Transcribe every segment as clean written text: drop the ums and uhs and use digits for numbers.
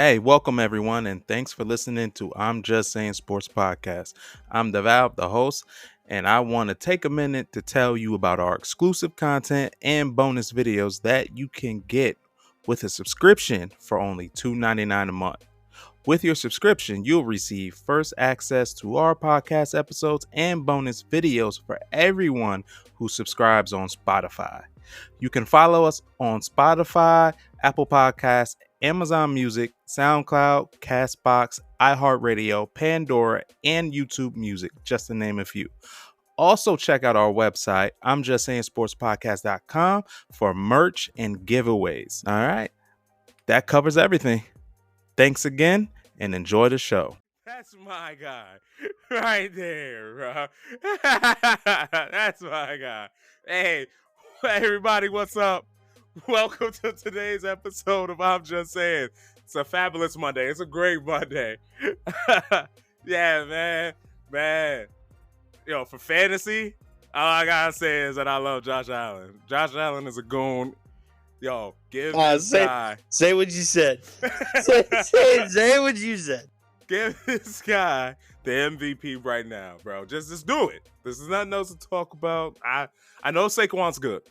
Hey, welcome everyone, and thanks for listening to I'm Just Saying Sports Podcast. I'm Deval, the host, and I want to take a minute to tell you about our exclusive content and bonus videos that you can get with a subscription for only $2.99 a month. With your subscription, you'll receive first access to our podcast episodes and bonus videos for everyone who subscribes on Spotify. You can follow us on Spotify, Apple Podcasts, Amazon Music, SoundCloud, Castbox, iHeartRadio, Pandora, and YouTube Music, just to name a few. Also, check out our website, I'mJustSayingSportsPodcast.com, for merch and giveaways. All right, that covers everything. Thanks again, and enjoy the show. That's my guy right there, bro. That's my guy. Hey, everybody, what's up? Welcome to today's episode of I'm Just Saying. It's a fabulous Monday. It's a great Monday. Yeah, man. Yo, for fantasy, all I gotta say is that I love Josh Allen. Josh Allen is a goon. Yo, give this guy. Say what you said. say what you said. Give this guy the MVP right now, bro. Just do it. This is nothing else to talk about. I know Saquon's good.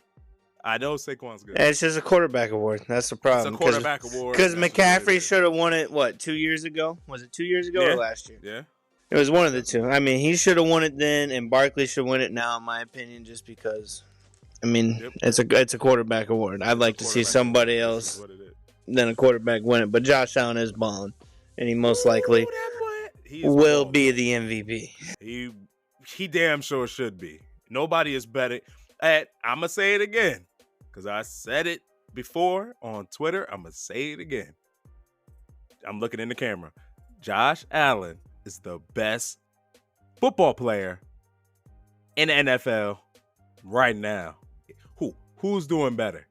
It's just a quarterback award. That's the problem. It's a quarterback award. Because McCaffrey should have won it, 2 years ago? Was it 2 years ago or last year? Yeah. It was one of the two. I mean, he should have won it then, and Barkley should win it now, in my opinion, just because. I mean, it's a quarterback award. I'd like to see somebody else than a quarterback win it. But Josh Allen is balling, and he most likely will be the MVP. He damn sure should be. Nobody is better. I'm going to say it again, because I said it before on Twitter. I'm going to say it again. I'm looking in the camera. Josh Allen is the best football player in the NFL right now. Who's doing better?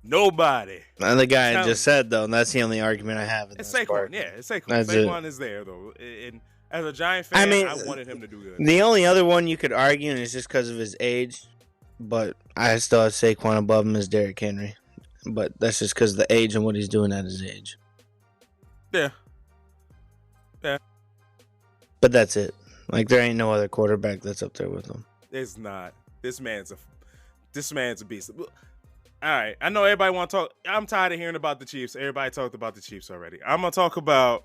Nobody. And the guy I just said, though, and that's the only argument I have. It's Saquon. Yeah, it's Saquon. Saquon is there, though. And as a Giant fan, I wanted him to do good. The only other one you could argue, and it's just because of his age, but I still have Saquon above him, is Derrick Henry. But that's just because of the age and what he's doing at his age. Yeah. But that's it. Like, there ain't no other quarterback that's up there with him. It's not. This man's a beast. All right, I know everybody want to talk. I'm tired of hearing about the Chiefs. Everybody talked about the Chiefs already. I'm gonna talk about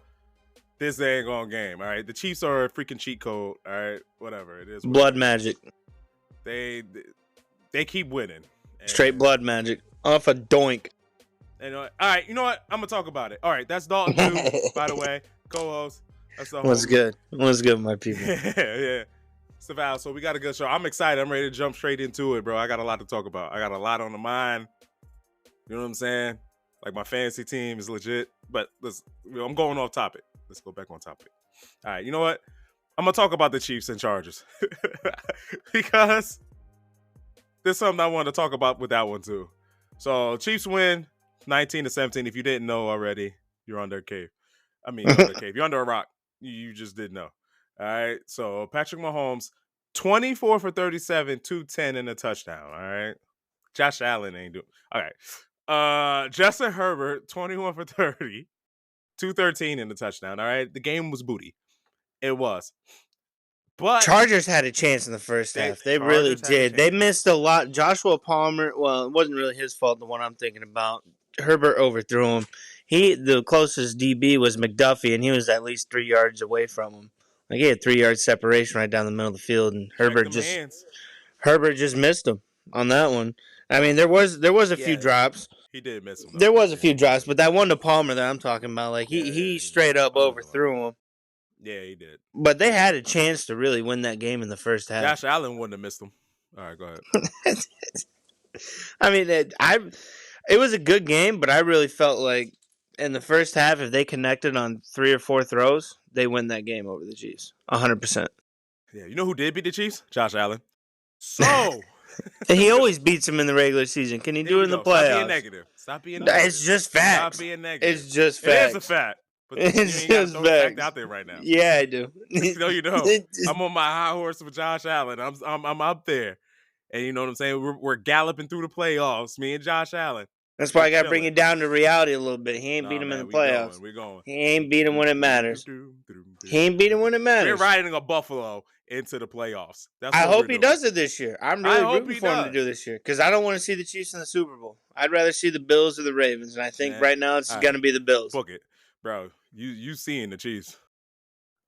this dang on game. All right, the Chiefs are a freaking cheat code. All right, whatever it is. Blood magic. They keep winning. Straight blood magic off a doink. And all right, you know what? I'm gonna talk about it. All right, that's Dalton too, by the way, co-host. What's good? What's good, my people? Yeah. So we got a good show. I'm excited. I'm ready to jump straight into it, bro. I got a lot to talk about. I got a lot on the mind. You know what I'm saying? Like, my fantasy team is legit. But I'm going off topic. Let's go back on topic. All right, you know what? I'm going to talk about the Chiefs and Chargers. Because there's something I wanted to talk about with that one, too. So, Chiefs win 19-17. If you didn't know already, you're under a cave. You're under a rock. You just didn't know. All right, so Patrick Mahomes, 24 for 37, 210 and a touchdown. All right, Josh Allen ain't doing. All right, Justin Herbert, 21 for 30, 213 and a touchdown. All right, the game was booty. It was. But Chargers had a chance in the first half. They really did. They missed a lot. Joshua Palmer, well, it wasn't really his fault, the one I'm thinking about. Herbert overthrew him. The closest DB was McDuffie, and he was at least 3 yards away from him. Like, he had 3 yards separation right down the middle of the field, and Herbert just missed him on that one. I mean, there was a few drops. He did miss him. There was a few drops, but that one to Palmer that I'm talking about, like, he straight up overthrew him. Yeah, he did. But they had a chance to really win that game in the first half. Josh Allen wouldn't have missed him. All right, go ahead. I mean, it was a good game, but I really felt like in the first half, if they connected on 3 or 4 throws, they win that game over the Chiefs. 100%. Yeah, you know who did beat the Chiefs? Josh Allen. So he always beats them in the regular season. Can he do it in the playoffs? Stop being negative. It's just facts. Stop being negative. It's just facts. It is a fact. But it's just facts out there right now. Yeah, I do. No, you don't. I'm on my high horse with Josh Allen. I'm up there, and you know what I'm saying. We're galloping through the playoffs. Me and Josh Allen. That's why I got to bring it down to reality a little bit. He ain't beat him in the playoffs. We're going. He ain't beat him when it matters. He ain't beat him when it matters. We're riding a Buffalo into the playoffs. I hope he does it this year. I'm really rooting for him to do this year because I don't want to see the Chiefs in the Super Bowl. I'd rather see the Bills or the Ravens, and I think right now it's going to be the Bills. Book it, bro. You seeing the Chiefs?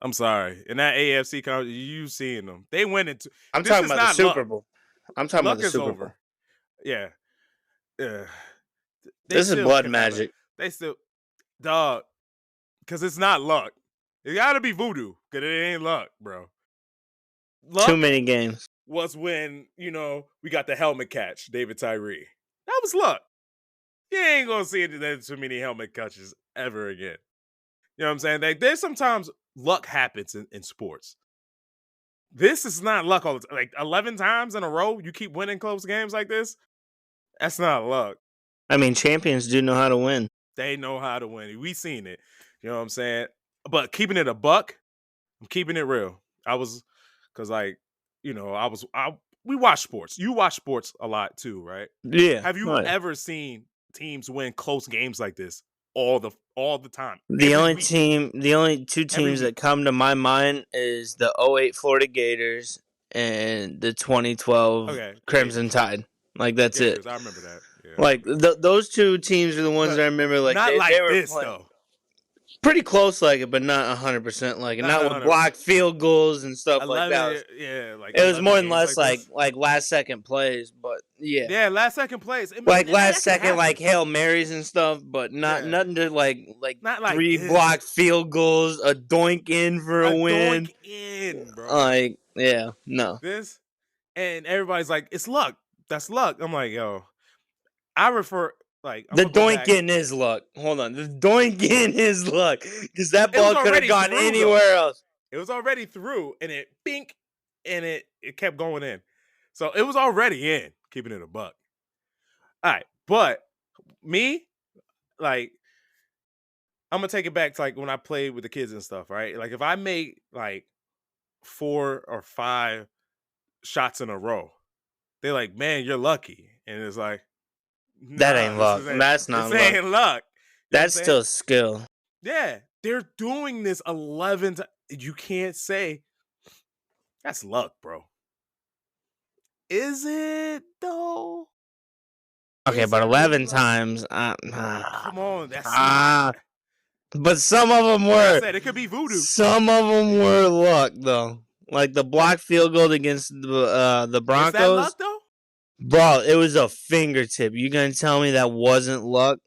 I'm sorry. In that AFC conference, you seeing them? They went into. I'm talking about the Super Bowl. I'm talking about the Super Bowl. Yeah. This is blood magic. They still, dog, because it's not luck. It got to be voodoo because it ain't luck, bro. Luck too many games. Was when, we got the helmet catch, David Tyree. That was luck. You ain't going to see too many helmet catches ever again. You know what I'm saying? There's sometimes luck happens in sports. This is not luck all the time. Like 11 times in a row, you keep winning close games like this. That's not luck. I mean, champions do know how to win. They know how to win. We seen it. You know what I'm saying? But keeping it a buck, I'm keeping it real. We watch sports. You watch sports a lot too, right? Yeah. Have you ever seen teams win close games like this all the time? The only two teams that come to my mind is the 2008 Florida Gators and the 2012 Crimson Tide. Like that's Gators, it. I remember that. Yeah. Like those two teams are the ones that I remember. Like not they were this playing though. Pretty close like it, but not 100% like it. Not with blocked field goals and stuff 11, like that. It was more than less like last second plays, but yeah. Yeah, last second plays. Like last second like Hail Marys and stuff, but nothing to like not like 3 blocked field goals, a doink in for a win. Doink in, bro. Like, yeah, no. This and everybody's like, it's luck. That's luck. I'm like, yo. I refer the doink in is luck. Hold on. The doink in is luck. Because that ball could have gone anywhere else. It was already through, and it bink, and it kept going in. So it was already in, keeping it a buck. All right. But me, like, I'm going to take it back to, like, when I played with the kids and stuff, right? Like, if I made, like, 4 or 5 shots in a row, they're like, man, you're lucky. And it's like, that ain't luck. That's not luck. Ain't luck. That's still skill. Yeah. They're doing this 11 times. You can't say that's luck, bro. Is it, though? Okay, but 11 times. Come on. That's not. But some of them were. Like I said, it could be voodoo. Some of them were luck, though. Like the blocked field goal against the Broncos. Is that luck, though? Bro, it was a fingertip. You gonna tell me that wasn't luck?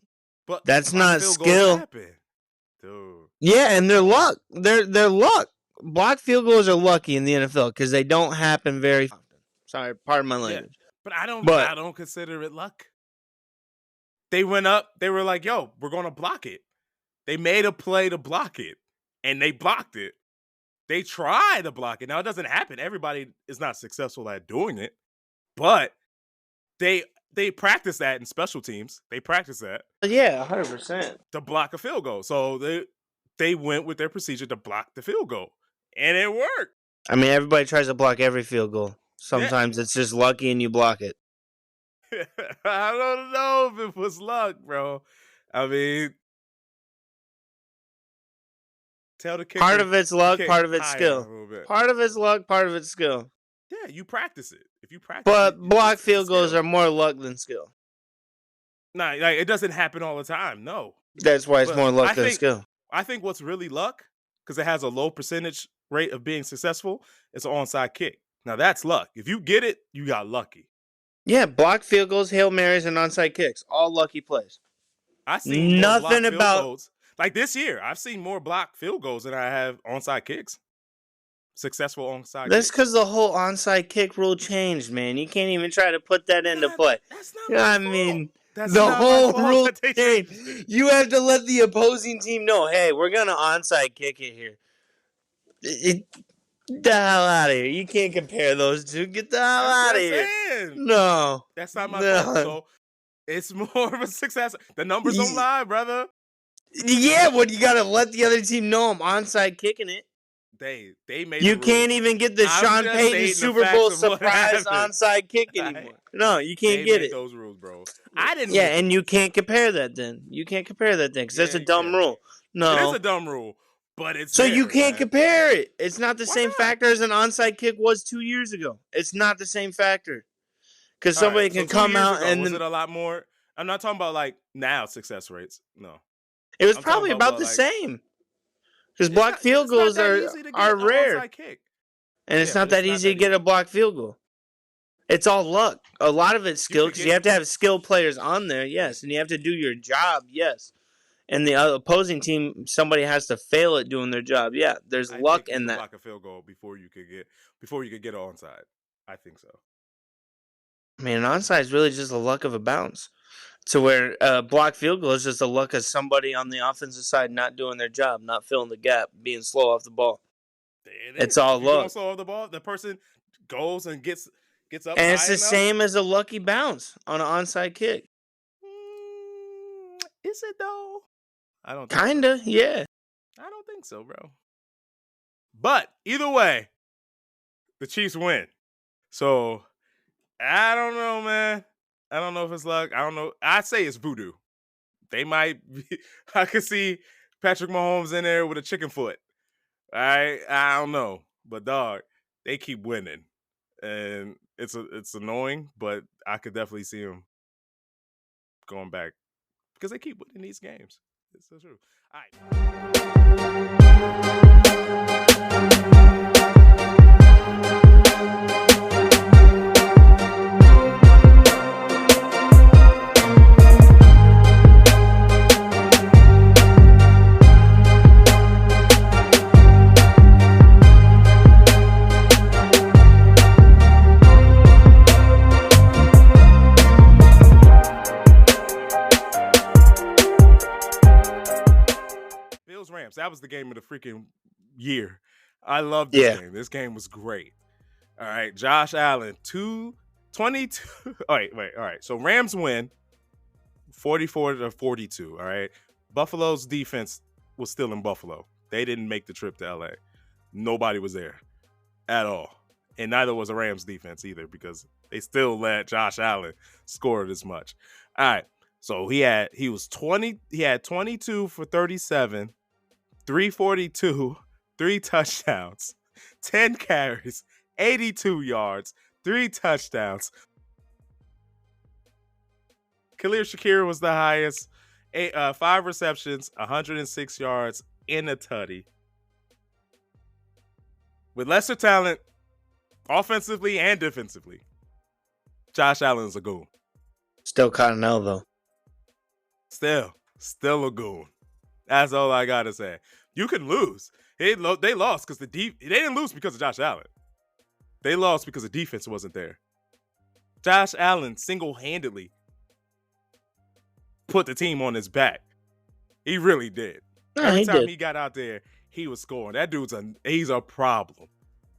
But that's not skill. Dude. Yeah, and they're luck. They're luck. Blocked field goals are lucky in the NFL because they don't happen very often. Sorry, pardon my language. Yeah, but I don't consider it luck. They went up. They were like, "Yo, we're gonna block it." They made a play to block it, and they blocked it. They try to block it. Now it doesn't happen. Everybody is not successful at doing it, but they practice that in special teams. They practice that. Yeah, 100%. To block a field goal. So they went with their procedure to block the field goal. And it worked. I mean, everybody tries to block every field goal. Sometimes it's just lucky and you block it. I don't know if it was luck, bro. I mean, tell the kicker. Part of it's luck, part of it's skill. Part of it's luck, part of it's skill. Yeah, you practice it. If you practice but block field goals are more luck than skill. Nah, like it doesn't happen all the time. No. That's why it's more luck than skill. I think what's really luck, because it has a low percentage rate of being successful, it's an onside kick. Now that's luck. If you get it, you got lucky. Yeah, block field goals, Hail Marys, and onside kicks. All lucky plays. I see nothing about goals. Like this year. I've seen more block field goals than I have onside kicks. Successful onside. That's because the whole onside kick rule changed, man. You can't even try to put that into play. That's not my fault. That's the whole rule changed. You have to let the opposing team know, hey, we're gonna onside kick it here. Get the hell out of here. You can't compare those two. Get the hell out of here. No. That's not my fault. So it's more of a success. The numbers don't lie, brother. Yeah, but you gotta let the other team know I'm onside kicking it. They made You the rules. can't even get the Sean Payton Super Bowl surprise onside kick anymore. No, you can't get it. They made those rules, bro. I didn't. Yeah, and you can't compare that then. You can't compare that then because that's a dumb rule. No, it is a dumb rule, but it's so there, you can't man. compare it. It's not the Why same not? factor as an onside kick was 2 years ago. It's not the same factor because All somebody right, can so 2 come years out ago, and was then, it a lot more? I'm not talking about like now success rates. No, it was I'm probably talking about the like, same because blocked field it's not goals that easy to are get an rare, onside kick, and it's not but it's that not easy to that get a easy. blocked field goal. It's all luck. A lot of it's skill could because get you have to have skilled players on there, yes, and you have to do your job, yes. And the opposing team, somebody has to fail at doing their job. Yeah, there's I luck think you in could that. block a field goal before you could get an onside. I think so. I mean, an onside is really just the luck of a bounce. To where a blocked field goal is just the luck of somebody on the offensive side not doing their job, not filling the gap, being slow off the ball. It's all if you're going luck. slow off the ball, the person goes and gets up And it's high the enough. same as a lucky bounce on an onside kick. Is it though? I don't think Kinda, so. yeah. I don't think so, bro. But either way, the Chiefs win. So I don't know, man. I don't know if it's luck. I don't know. I say it's voodoo. They might be, I could see Patrick Mahomes in there with a chicken foot. All right. I don't know. But dog, they keep winning. And it's annoying, but I could definitely see them going back because they keep winning these games. It's so true. All right. Rams. That was the game of the freaking year. I love this game. This game was great. All right. Josh Allen, 22. All right. All right. So Rams win 44-42. All right. Buffalo's defense was still in Buffalo. They didn't make the trip to LA. Nobody was there at all. And neither was the Rams defense either because they still let Josh Allen score this much. All right. So he had 22 for 37. 342, 3 touchdowns, 10 carries, 82 yards, 3 touchdowns. Khalil Shakir was the highest, 5 receptions, 106 yards, and a tutty. With lesser talent, offensively and defensively, Josh Allen's a goon. Still Cottonelle, though. Still a goon. That's all I gotta say. You can lose. They lost because they didn't lose because of Josh Allen. They lost because the defense wasn't there. Josh Allen single-handedly put the team on his back. He really did. Every time he got out there, he was scoring. That dude's he's a problem.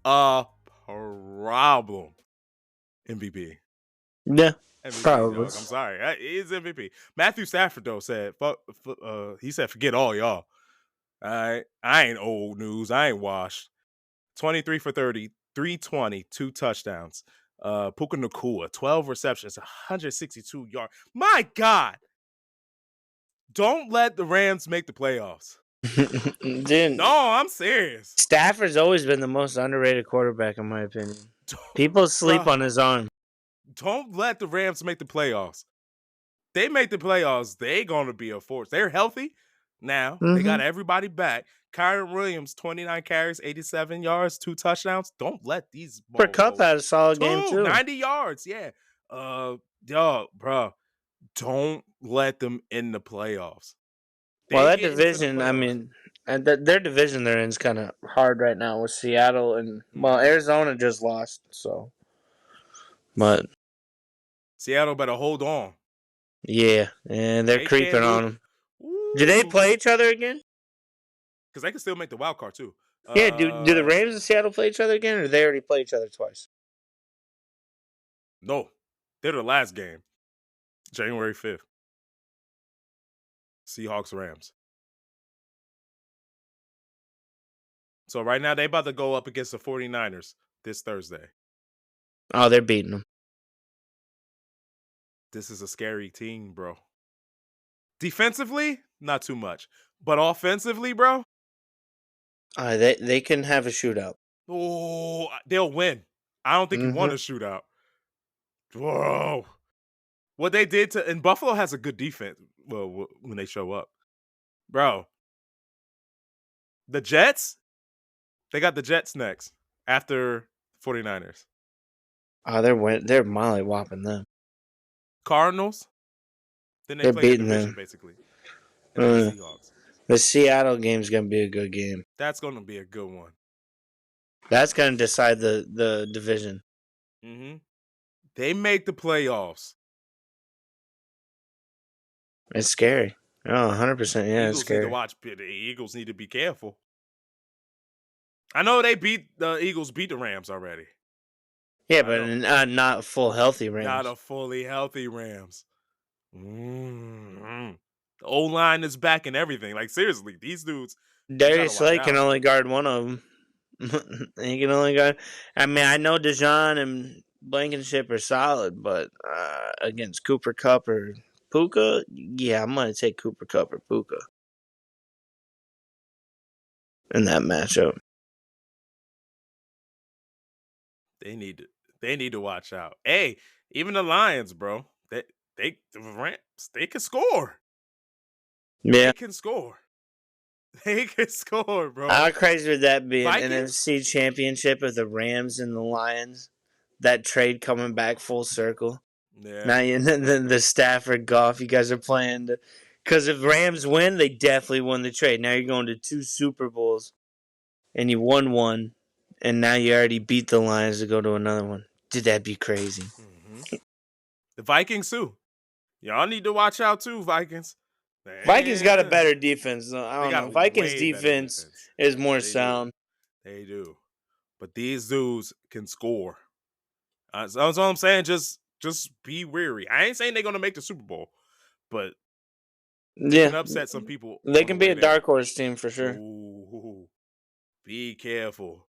A problem. MVP. Yeah. MVP, probably. Dog. I'm sorry. He's MVP. Matthew Stafford, though, said, he said, forget all y'all. All right. I ain't old news. I ain't washed. 23 for 30, 320, 2 touchdowns. Puka Nacua, 12 receptions, 162 yards. My God. Don't let the Rams make the playoffs. Dude, no, I'm serious. Stafford's always been the most underrated quarterback, in my opinion. People sleep on his arm. Don't let the Rams make the playoffs. They make the playoffs, they're going to be a force. They're healthy now. Mm-hmm. They got everybody back. Kyron Williams, 29 carries, 87 yards, 2 touchdowns. Don't let these balls Cup had a solid game, too. 90 yards, yeah. Yo, bro, don't let them in the playoffs. Well, that division, I mean, and their division they're in is kind of hard right now with Seattle and, well, Arizona just lost, so. But Seattle better hold on. Yeah, and they're creeping on them. Do they play each other again? Because they can still make the wild card, too. Yeah, do the Rams and Seattle play each other again, or they already play each other twice? No. They're the last game. January 5th. Seahawks, Rams. So right now they about to go up against the 49ers this Thursday. Oh, they're beating them. This is a scary team, bro. Defensively, not too much. But offensively, bro, They can have a shootout. oh, they'll win. I don't think you want a shootout. Whoa. What they did to, and Buffalo has a good defense, well, when they show up. Bro, the Jets, they got the Jets next after 49ers. Oh, they're molly whopping them. Cardinals, then they They're play the beating division them. basically. And then the Seahawks. The Seattle game's gonna be a good game. That's going to be a good one. That's gonna decide the division. Mm-hmm. They make the playoffs. It's scary. Oh, 100%. Yeah, it's scary. Need to watch. The Eagles need to be careful. I know the Eagles beat the Rams already. Yeah, but not full healthy Rams. Not a fully healthy Rams. Mm-hmm. The O-line is back and everything. Like, seriously, these dudes. Darius Slay can only guard one of them. He can only guard. I mean, I know Dijon and Blankenship are solid, but against Cooper Kupp or Puka, yeah, I'm going to take Cooper Kupp or Puka in that matchup. They need to watch out. Hey, even the Lions, bro. The Rams, they can score. Yeah. They can score. They can score, bro. How crazy would that be? An NFC championship of the Rams and the Lions? That trade coming back full circle. Yeah. Now the Stafford Goff, you guys are playing. Because if Rams win, they definitely won the trade. Now you're going to 2 Super Bowls, and you won one, and now you already beat the Lions to go to another one. Dude, that'd be crazy. Mm-hmm. The Vikings, too. Y'all need to watch out, too, Vikings. Man. Vikings got a better defense. I don't know. Vikings defense is more sound. They do. But these dudes can score. That's all I'm saying. Just be wary. I ain't saying they're going to make the Super Bowl, but they can upset some people. They can be a dark horse team for sure. Ooh, be careful.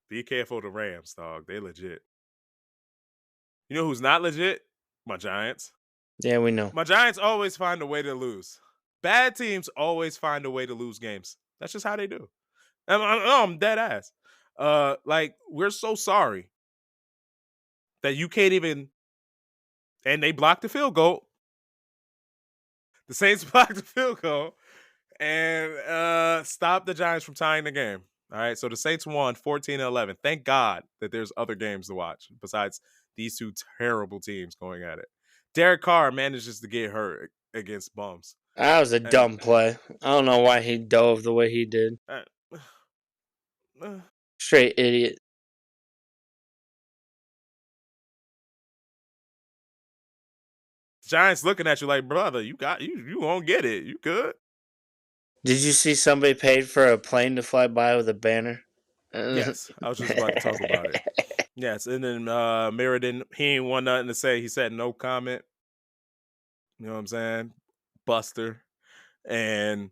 Be careful of the Rams, dog. They legit. You know who's not legit? My Giants. Yeah, we know. My Giants always find a way to lose. Bad teams always find a way to lose games. That's just how they do. I'm dead ass. Like, we're so sorry that you can't even. And they blocked the field goal. The Saints blocked the field goal and stopped the Giants from tying the game. All right, so the Saints won 14-11. Thank God that there's other games to watch besides these two terrible teams going at it. Derek Carr manages to get hurt against bums. That was a dumb play. I don't know why he dove the way he did. Straight idiot. Giants looking at you like, brother, you won't get it. You good? Did you see somebody paid for a plane to fly by with a banner? Yes, I was just about to talk about it. Yes, and then Meriden, he ain't want nothing to say. He said no comment. You know what I'm saying? Buster. And,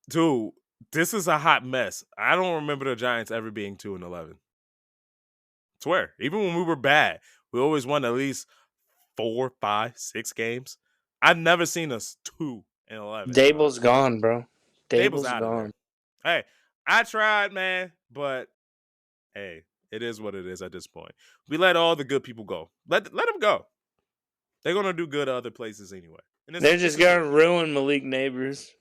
dude, this is a hot mess. I don't remember the Giants ever being 2-11. Swear. Even when we were bad, we always won at least 4, 5, 6 games. I've never seen us 2-11. Dable's gone, bro. Dable's out gone. Of there. Hey, I tried, man, but hey, it is what it is at this point. We let all the good people go. Let them go. They're gonna do good other places anyway. And they're just gonna ruin Malik Neighbors.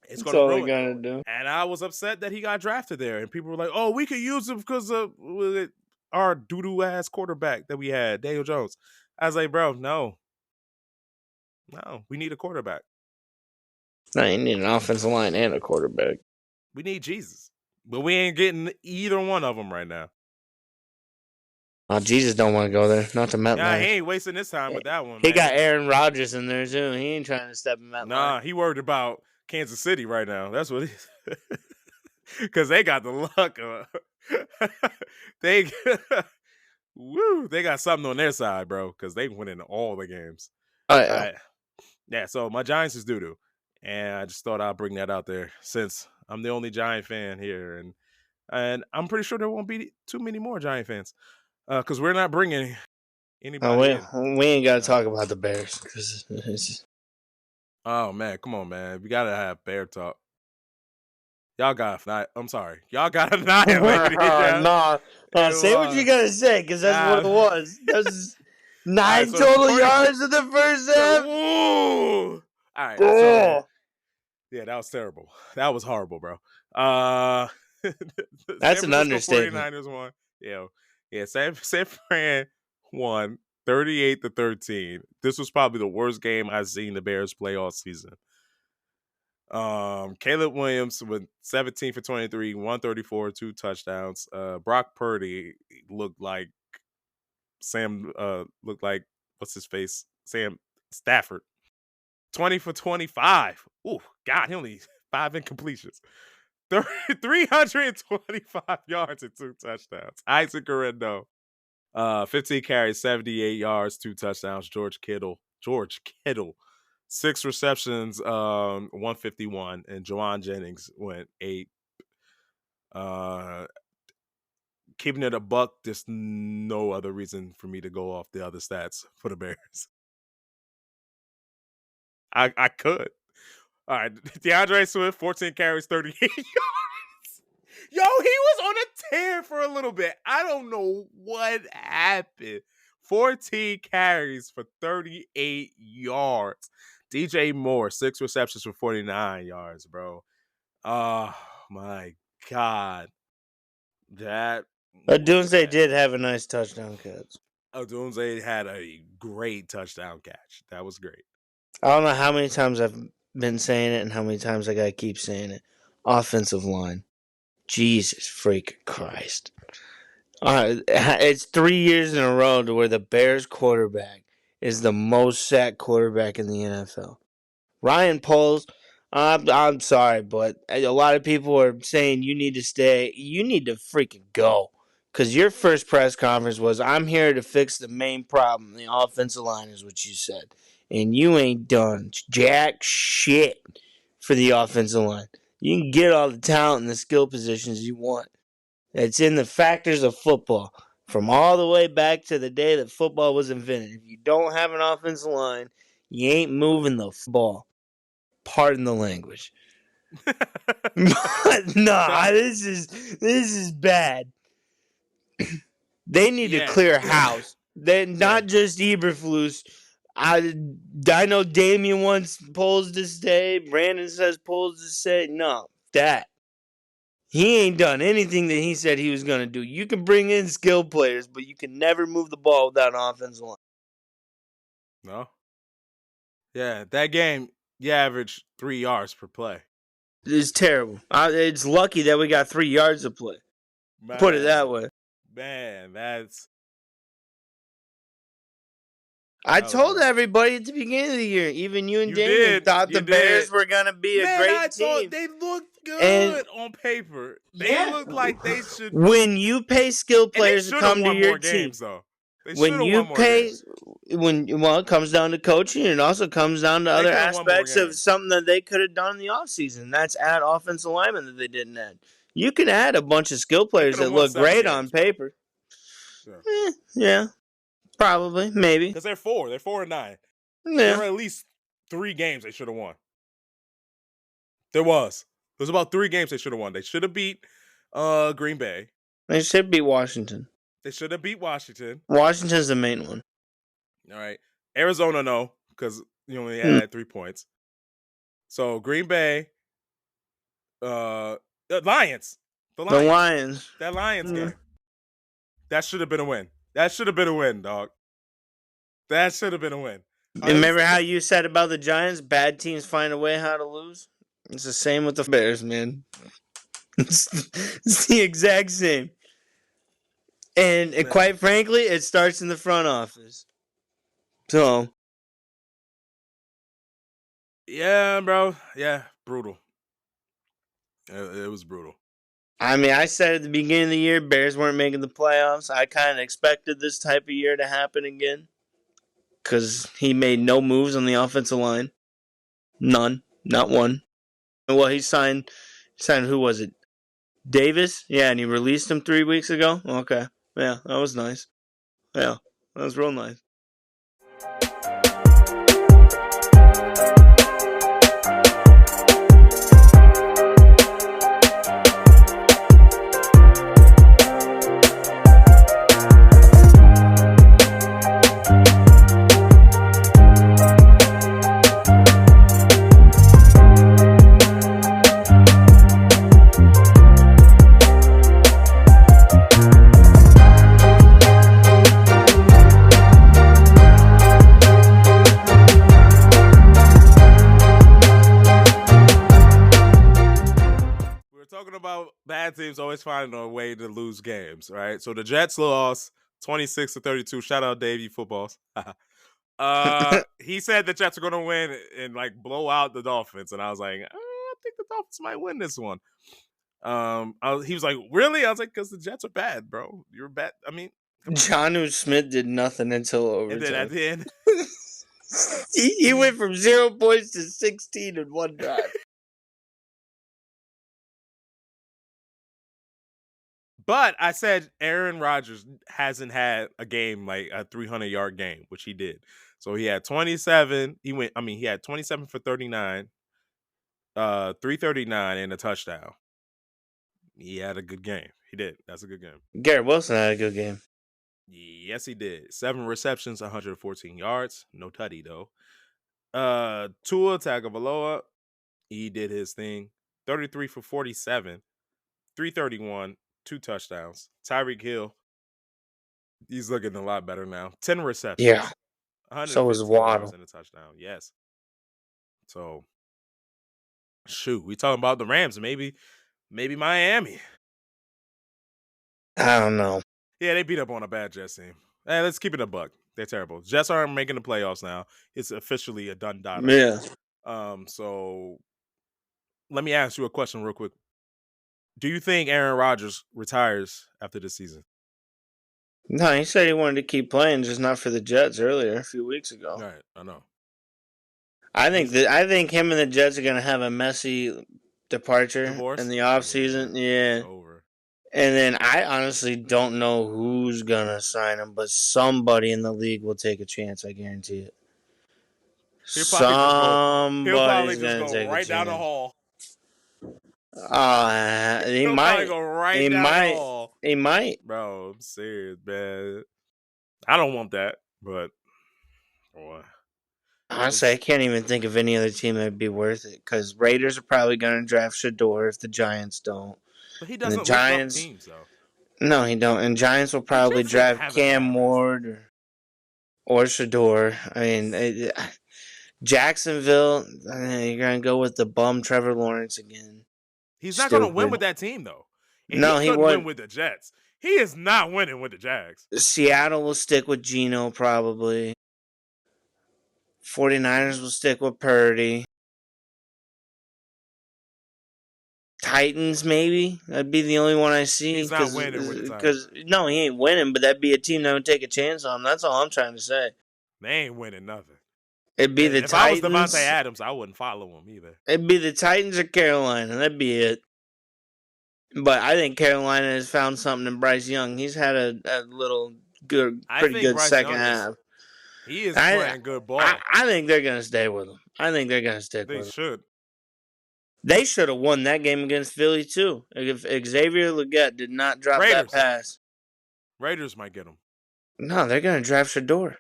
It's gonna ruin. They're gonna do. And I was upset that he got drafted there, and people were like, "Oh, we could use him because of our doo-doo ass quarterback that we had, Daniel Jones." I was like, "Bro, no, we need a quarterback. No, you need an offensive line and a quarterback. We need Jesus, but we ain't getting either one of them right now." Oh, Jesus don't want to go there. Not to MetLife. Nah, he ain't wasting his time with that one. He got Aaron Rodgers in there too. He ain't trying to step in MetLife. Nah, he worried about Kansas City right now. That's what he's because they got the luck. They got something on their side, bro, because they winning all the games. Oh, yeah. Yeah, so my Giants is doo-doo. And I just thought I'd bring that out there since I'm the only Giant fan here. And And I'm pretty sure there won't be too many more Giant fans because we're not bringing anybody in. We ain't got to talk about the Bears. Oh, man. Come on, man. We got to have Bear talk. Y'all got I'm sorry. Y'all got annihilated. No. Say what you got to say because that's what it was. That's 9 total yards in the first half. All right. So, yeah, that was terrible. That was horrible, bro. That's an understatement. 49ers won. Yeah. San Fran won 38-13. This was probably the worst game I've seen the Bears play all season. Caleb Williams with 17 for 23, 134, 2 touchdowns. Brock Purdy looked like what's his face? Sam Stafford. 20 for 25. Ooh, God, he only 5 incompletions. 325 yards and 2 touchdowns. Isaac Guerrero, 15 carries, 78 yards, 2 touchdowns. George Kittle, 6 receptions, 151, and Juwan Jennings went 8. Keeping it a buck, there's no other reason for me to go off the other stats for the Bears. I could. All right, DeAndre Swift, 14 carries, 38 yards. Yo, he was on a tear for a little bit. I don't know what happened. 14 carries for 38 yards. DJ Moore, 6 receptions for 49 yards, bro. Oh, my God. Odunze did have a nice touchdown catch. Odunze had a great touchdown catch. That was great. I don't know how many times I've been saying it and how many times I gotta keep saying it. Offensive line. Jesus freaking Christ. It's 3 years in a row to where the Bears quarterback is the most sacked quarterback in the NFL. Ryan Poles, I'm sorry, but a lot of people are saying you need to stay. You need to freaking go. Because your first press conference was, I'm here to fix the main problem. The offensive line is what you said. And you ain't done jack shit for the offensive line. You can get all the talent and the skill positions you want. It's in the factors of football. From all the way back to the day that football was invented. If you don't have an offensive line, you ain't moving the ball. Pardon the language. But this is bad. They need to clear house. They not just Eberflus. I know Damien wants Poles to stay. Brandon says Poles to stay. No, that. He ain't done anything that he said he was going to do. You can bring in skilled players, but you can never move the ball without an offensive line. No. Yeah, that game, you averaged 3 yards per play. It's terrible. It's lucky that we got 3 yards to play. Man, put it that way. Man, that's... I told everybody at the beginning of the year, even you and Damien thought the Bears were going to be a great team. They looked good on paper. They looked like they should... When you pay skilled players to come to your team... Games, though. When you pay... it comes down to coaching, and it also comes down to other aspects of something that they could have done in the offseason. That's add offensive linemen that they didn't add. You can add a bunch of skill players that look great on paper. Sure. Yeah. Probably, maybe. Because they're 4. They're 4-9. Yeah. There were at least 3 games they should have won. There's about 3 games they should have won. They should have beat Green Bay. They should beat Washington. They should have beat Washington. Washington's the main one. All right. Arizona, no, because you only had 3 points. So Green Bay, the Lions. The Lions. That Lions game. That should have been a win. That should have been a win, dog. That should have been a win. Remember how you said about the Giants? Bad teams find a way how to lose? It's the same with the Bears, man. It's the exact same. And quite frankly, it starts in the front office. So. Yeah, bro. Yeah, brutal. It was brutal. I mean, I said at the beginning of the year, Bears weren't making the playoffs. I kind of expected this type of year to happen again. Because he made no moves on the offensive line. None. Not one. Well, he signed who was it? Davis? Yeah, and he released him 3 weeks ago? Okay. Yeah, that was nice. Yeah, that was real nice. About bad teams always finding a way to lose games, right? So the Jets lost 26-32. Shout out Davey Footballs. He said the Jets are going to win and like blow out the Dolphins, and I was like, I think the Dolphins might win this one. He was like, really? I was like, because the Jets are bad, bro. You're bad. I mean, Jonnu Smith did nothing until overtime. And then at the end, he went from 0 points to 16 in one drive. But I said Aaron Rodgers hasn't had a game like a 300-yard game, which he did. So he had 27. He had 27 for 39, 339 and a touchdown. He had a good game. He did. That's a good game. Garrett Wilson had a good game. Yes, he did. 7 receptions, 114 yards. No tutty, though. Tua Tagovailoa, he did his thing. 33 for 47, 331, 2 touchdowns. Tyreek Hill, he's looking a lot better now. 10 receptions. Yeah. 115 so was Waddle. And a touchdown. Yes. So, shoot, we talking about the Rams. Maybe Miami. I don't know. Yeah, they beat up on a bad Jets team. Hey, let's keep it a buck. They're terrible. Jets aren't making the playoffs now. It's officially a done data. Yeah. So let me ask you a question real quick. Do you think Aaron Rodgers retires after this season? No, he said he wanted to keep playing, just not for the Jets earlier, a few weeks ago. All right, I know. I think him and the Jets are going to have a messy departure in the offseason. Yeah. Over. And then I honestly don't know who's going to sign him, but somebody in the league will take a chance, I guarantee it. He'll probably just go right down the hall. He might go right down the hall. He might. Bro, I'm serious, man. I don't want that, but boy. Honestly, I can't even think of any other team that would be worth it because Raiders are probably going to draft Shador if the Giants don't. But he doesn't lift up teams, though. No, he don't. And Giants will probably draft Cam Ward or Shador. I mean, Jacksonville, you're going to go with the bum Trevor Lawrence again. He's not going to win with that team, though. And no, he couldn't win with the Jets. He is not winning with the Jags. Seattle will stick with Geno, probably. 49ers will stick with Purdy. Titans, maybe. That'd be the only one I see. He's not winning with the Titans. No, he ain't winning, but that'd be a team that would take a chance on him. That's all I'm trying to say. They ain't winning nothing. It'd be the if Titans. If I was Devontae Adams, I wouldn't follow him either. It'd be the Titans or Carolina. That'd be it. But I think Carolina has found something in Bryce Young. He's had a little pretty good second half. He is playing good ball. I think they're going to stay with him. I think they're going to stick with him. They should. They should have won that game against Philly, too. If Xavier Legette did not drop that pass. Raiders might get him. No, they're going to draft Shador.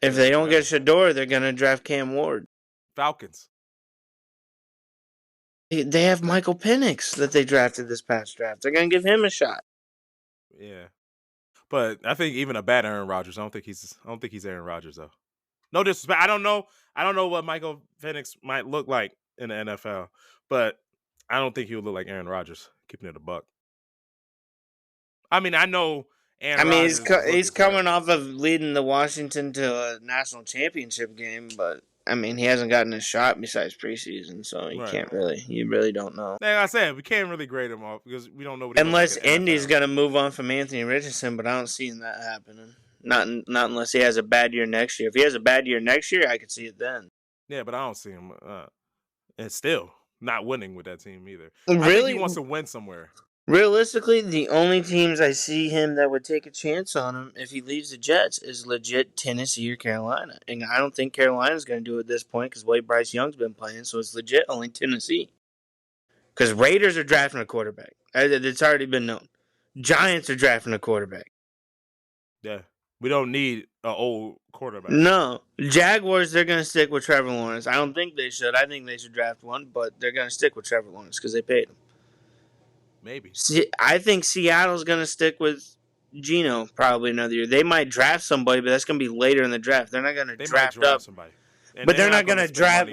If they don't get Shador, they're going to draft Cam Ward. Falcons. They have Michael Penix that they drafted this past draft. They're going to give him a shot. Yeah. But I think even a bad Aaron Rodgers, I don't think he's Aaron Rodgers, though. No disrespect. I don't know what Michael Penix might look like in the NFL, but I don't think he would look like Aaron Rodgers, keeping it a buck. I mean, I know Aaron Rodgers he's coming off of leading the Washington to a national championship game, but I mean, he hasn't gotten a shot besides preseason, so you really don't know. Like I said, we can't really grade him off because we don't know what unless Indy's going to move on from Anthony Richardson, but I don't see that happening. Not unless he has a bad year next year. If he has a bad year next year, I could see it then. Yeah, but I don't see him. And still not winning with that team either. Really? I think he wants to win somewhere. Realistically, the only teams I see him that would take a chance on him if he leaves the Jets is legit Tennessee or Carolina. And I don't think Carolina's going to do it at this point because the way Bryce Young's been playing, so it's legit only Tennessee. Because Raiders are drafting a quarterback. It's already been known. Giants are drafting a quarterback. Yeah. We don't need an old quarterback. No. Jaguars, they're going to stick with Trevor Lawrence. I don't think they should. I think they should draft one, but they're going to stick with Trevor Lawrence because they paid him. Maybe. See, I think Seattle's going to stick with Geno probably another year. They might draft somebody, but that's going to be later in the draft. They're not going to draft up somebody. But they're not going to draft.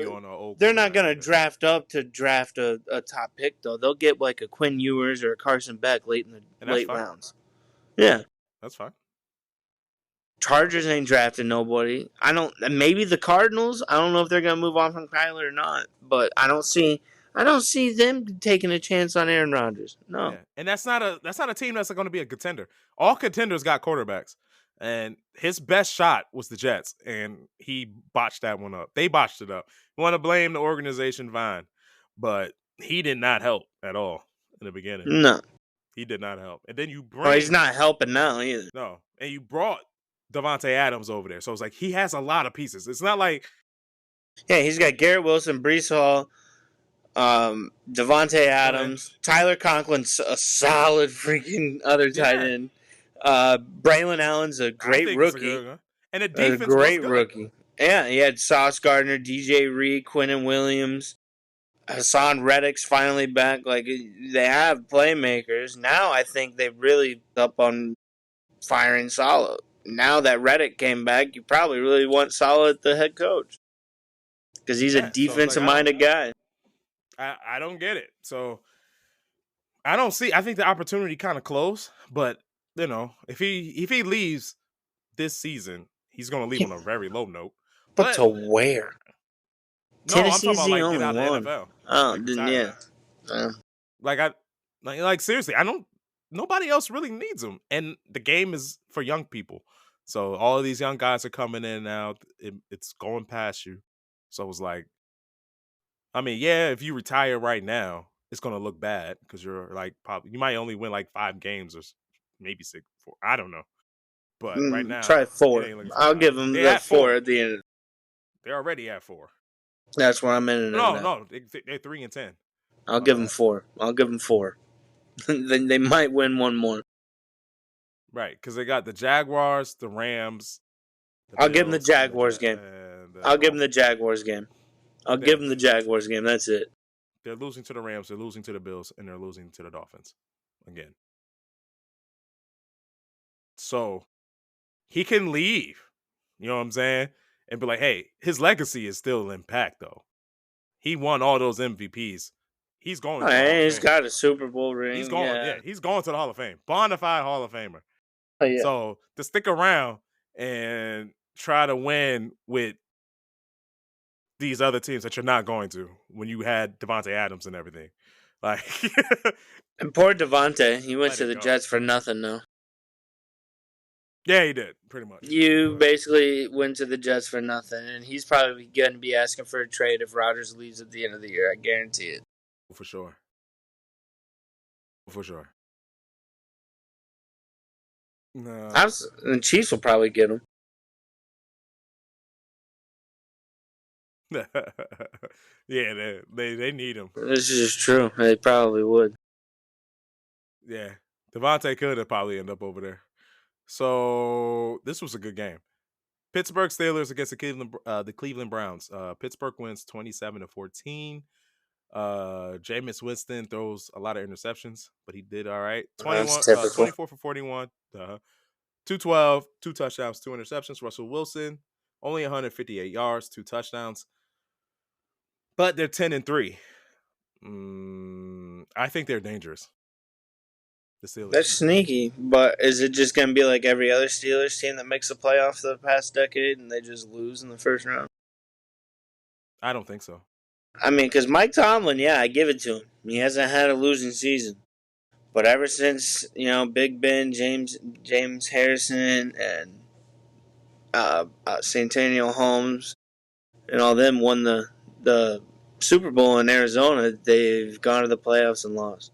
They're not going to draft up to draft a top pick though. They'll get like a Quinn Ewers or a Carson Beck late in the late rounds. Yeah, that's fine. Chargers ain't drafting nobody. I don't. Maybe the Cardinals. I don't know if they're going to move on from Kyler or not. But I don't see them taking a chance on Aaron Rodgers. No, and that's not a team that's going to be a contender. All contenders got quarterbacks. And his best shot was the Jets, and he botched that one up. They botched it up. You want to blame the organization, fine, but he did not help at all in the beginning. No. He did not help. And then you bring... Well, he's not helping now either. No. And you brought Davante Adams over there. So it's like he has a lot of pieces. It's not like... Yeah, he's got Garrett Wilson, Breece Hall, Davante Adams, Tyler Conklin's a solid freaking other tight end. Braylon Allen's a great rookie. And the defense a great rookie. Yeah, he had Sauce Gardner, DJ Reed, Quinnen Williams, Hassan Reddick's finally back. Like, they have playmakers. Now I think they've really up on firing Saleh. Now that Reddick came back, you probably really want Saleh the head coach. Because he's a defensive-minded guy. I don't get it. So, I think the opportunity kind of close, but you know, if he leaves this season, he's going to leave on a very low note. But to where? No, Tennessee's I'm talking about like get out of the NFL. Oh, like, yeah. Like seriously, nobody else really needs him, and the game is for young people. So all of these young guys are coming in now. It's going past you. So it's like, I mean, yeah, if you retire right now, it's going to look bad because you're like you might only win like 5 games or maybe 6, 4. I don't know. But right now, try 4. I'll give them that 4 at the end. They're already at 4. That's where I'm in. No, they're 3-10. I'll give them 4. Then they might win one more. Right, because they got the Jaguars, the Rams. I'll give them the Jaguars game. I'll give them the Jaguars game. That's it. They're losing to the Rams, they're losing to the Bills, and they're losing to the Dolphins again. So he can leave, you know what I'm saying? And be like, hey, his legacy is still intact, though. He won all those MVPs. He's going. He's got a Super Bowl ring. He's going. Yeah, he's going to the Hall of Fame. Bona fide Hall of Famer. Oh, yeah. So to stick around and try to win with these other teams that you're not going to when you had Davante Adams and everything, like. And poor Davante, he went to the Jets for nothing, though. Yeah, he did, pretty much. You basically went to the Jets for nothing, and he's probably going to be asking for a trade if Rodgers leaves at the end of the year. I guarantee it. For sure. No. The Chiefs will probably get him. Yeah, they need him. This is true. They probably would. Yeah, Davante could have probably ended up over there. So this was a good game. Pittsburgh Steelers against the Cleveland Browns. Pittsburgh wins 27-14. Jameis Winston throws a lot of interceptions, but he did all right. 24 for 41. 212, 2 touchdowns, 2 interceptions. Russell Wilson, only 158 yards, 2 touchdowns. But they're 10-3. I think they're dangerous. The Steelers. That's sneaky, but is it just going to be like every other Steelers team that makes the playoffs the past decade and they just lose in the first round? I don't think so. I mean, because Mike Tomlin, I give it to him. He hasn't had a losing season. But ever since, Big Ben, James Harrison, and Santonio Holmes and all them won the Super Bowl in Arizona, they've gone to the playoffs and lost.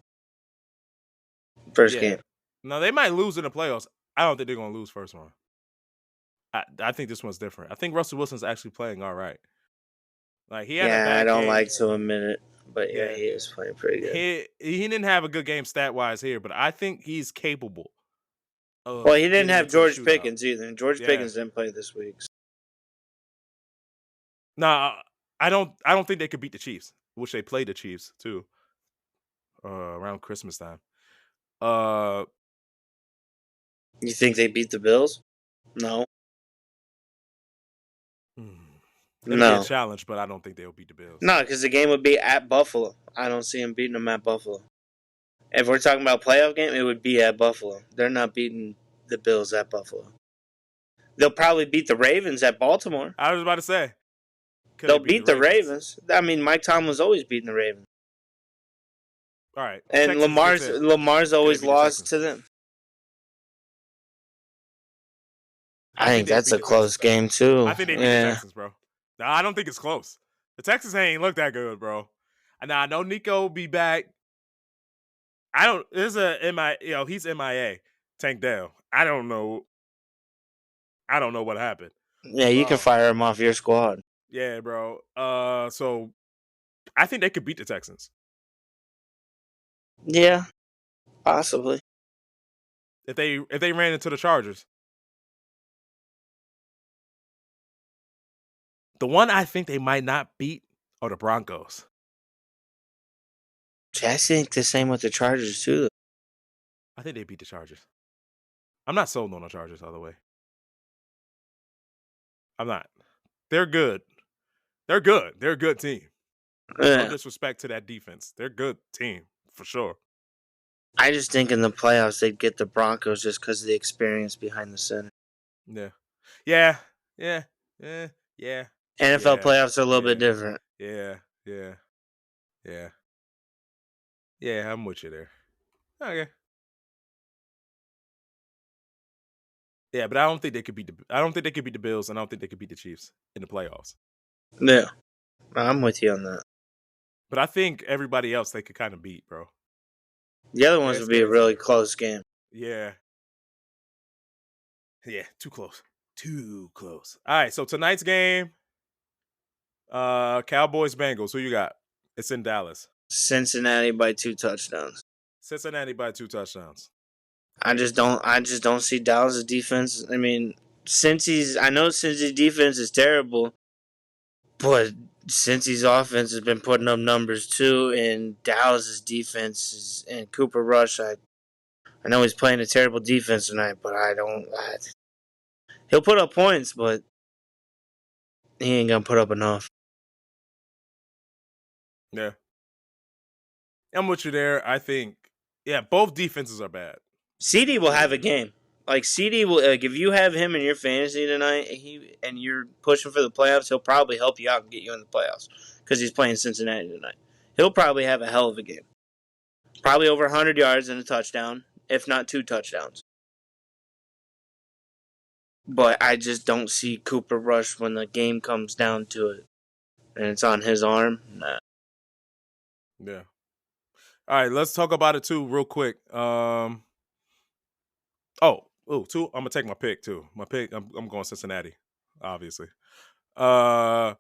first game. No, they might lose in the playoffs. I don't think they're going to lose first one. I think this one's different. I think Russell Wilson's actually playing all right. Like, he had a bad I don't game. like to admit it, but he is playing pretty good. He didn't have a good game stat-wise here, but I think he's capable. Well, he didn't have George Pickens either, and George Pickens didn't play this week. Nah, I don't think they could beat the Chiefs, which they played the Chiefs too. Around Christmas time. You think they beat the Bills? No. It'll be a challenge, but I don't think they'll beat the Bills. No, because the game would be at Buffalo. I don't see them beating them at Buffalo. If we're talking about playoff game, it would be at Buffalo. They're not beating the Bills at Buffalo. They'll probably beat the Ravens at Baltimore. I was about to say. They'll beat the Ravens. I mean, Mike Tomlin's always beating the Ravens. All right. And Lamar's always lost to them. I think that's a close game, too. I think they beat the Texans, bro. No, I don't think it's close. The Texans ain't look that good, bro. Now, I know Nico will be back. He's MIA. Tank Dell. I don't know what happened. Yeah, you can fire him off your squad. Yeah, bro. So I think they could beat the Texans. Yeah, possibly. If they ran into the Chargers. The one I think they might not beat are the Broncos. I think the same with the Chargers, too. I think they beat the Chargers. I'm not sold on the Chargers, all the way. I'm not. They're good. They're good. They're a good team. No disrespect to that defense. They're a good team, for sure. I just think in the playoffs they'd get the Broncos just because of the experience behind the center. Yeah. NFL playoffs are a little bit different. Yeah, I'm with you there. Okay. Yeah, but I don't think they could beat the Bills, and I don't think they could beat the Chiefs in the playoffs. Yeah. I'm with you on that. But I think everybody else they could kind of beat, bro. The other ones would be a really close game. Yeah. Yeah, too close. All right, so tonight's game, Cowboys-Bengals. Who you got? It's in Dallas. Cincinnati by 2 touchdowns. I just don't see Dallas' defense. I mean, Cincy's defense is terrible, but Cincy's offense has been putting up numbers too, and Dallas' defense and Cooper Rush. I know he's playing a terrible defense tonight, but he'll put up points, but he ain't gonna put up enough. Yeah, I'm with you there. I think, both defenses are bad. CD will have a game. Like, CD will, if you have him in your fantasy tonight, and you're pushing for the playoffs, he'll probably help you out and get you in the playoffs because he's playing Cincinnati tonight. He'll probably have a hell of a game. Probably over 100 yards and a touchdown, if not 2 touchdowns. But I just don't see Cooper Rush when the game comes down to it, and it's on his arm. Nah. Yeah. All right, let's talk about it too, real quick. I'm gonna take my pick too. My pick, I'm going Cincinnati, obviously. So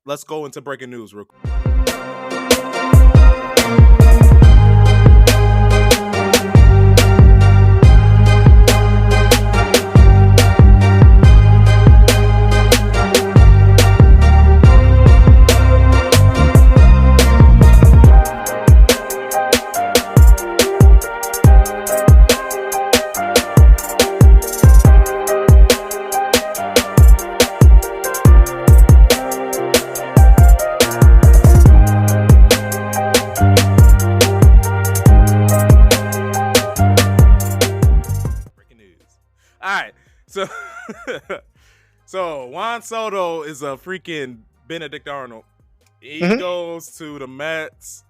let's go into breaking news real quick. So Juan Soto is a freaking Benedict Arnold. He goes to the Mets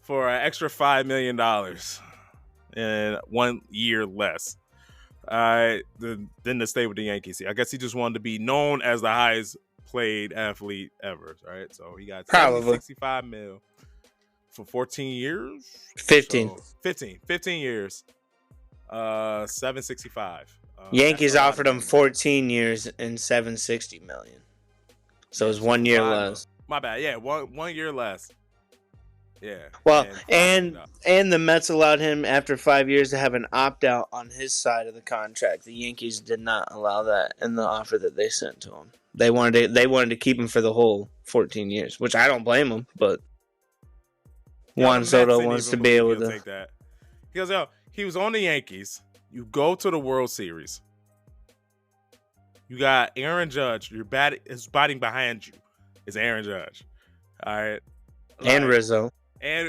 for an extra $5 million and 1 year less. Then to stay with the Yankees. I guess he just wanted to be known as the highest paid athlete ever, right? So he got 65 mil for 14 years. 15. So 15 years. 765. Yankees offered him 14 years and 760 million. So it's 1 year less. My bad. Yeah, one year less. Yeah. Well, and the Mets allowed him after 5 years to have an opt out on his side of the contract. The Yankees did not allow that in the offer that they sent to him. They wanted to keep him for the whole 14 years, which I don't blame him. But Juan Soto wants to be able to take that. Because he was on the Yankees. You go to the World Series. You got Aaron Judge. Is batting behind you. Is Aaron Judge. All right. And Rizzo. And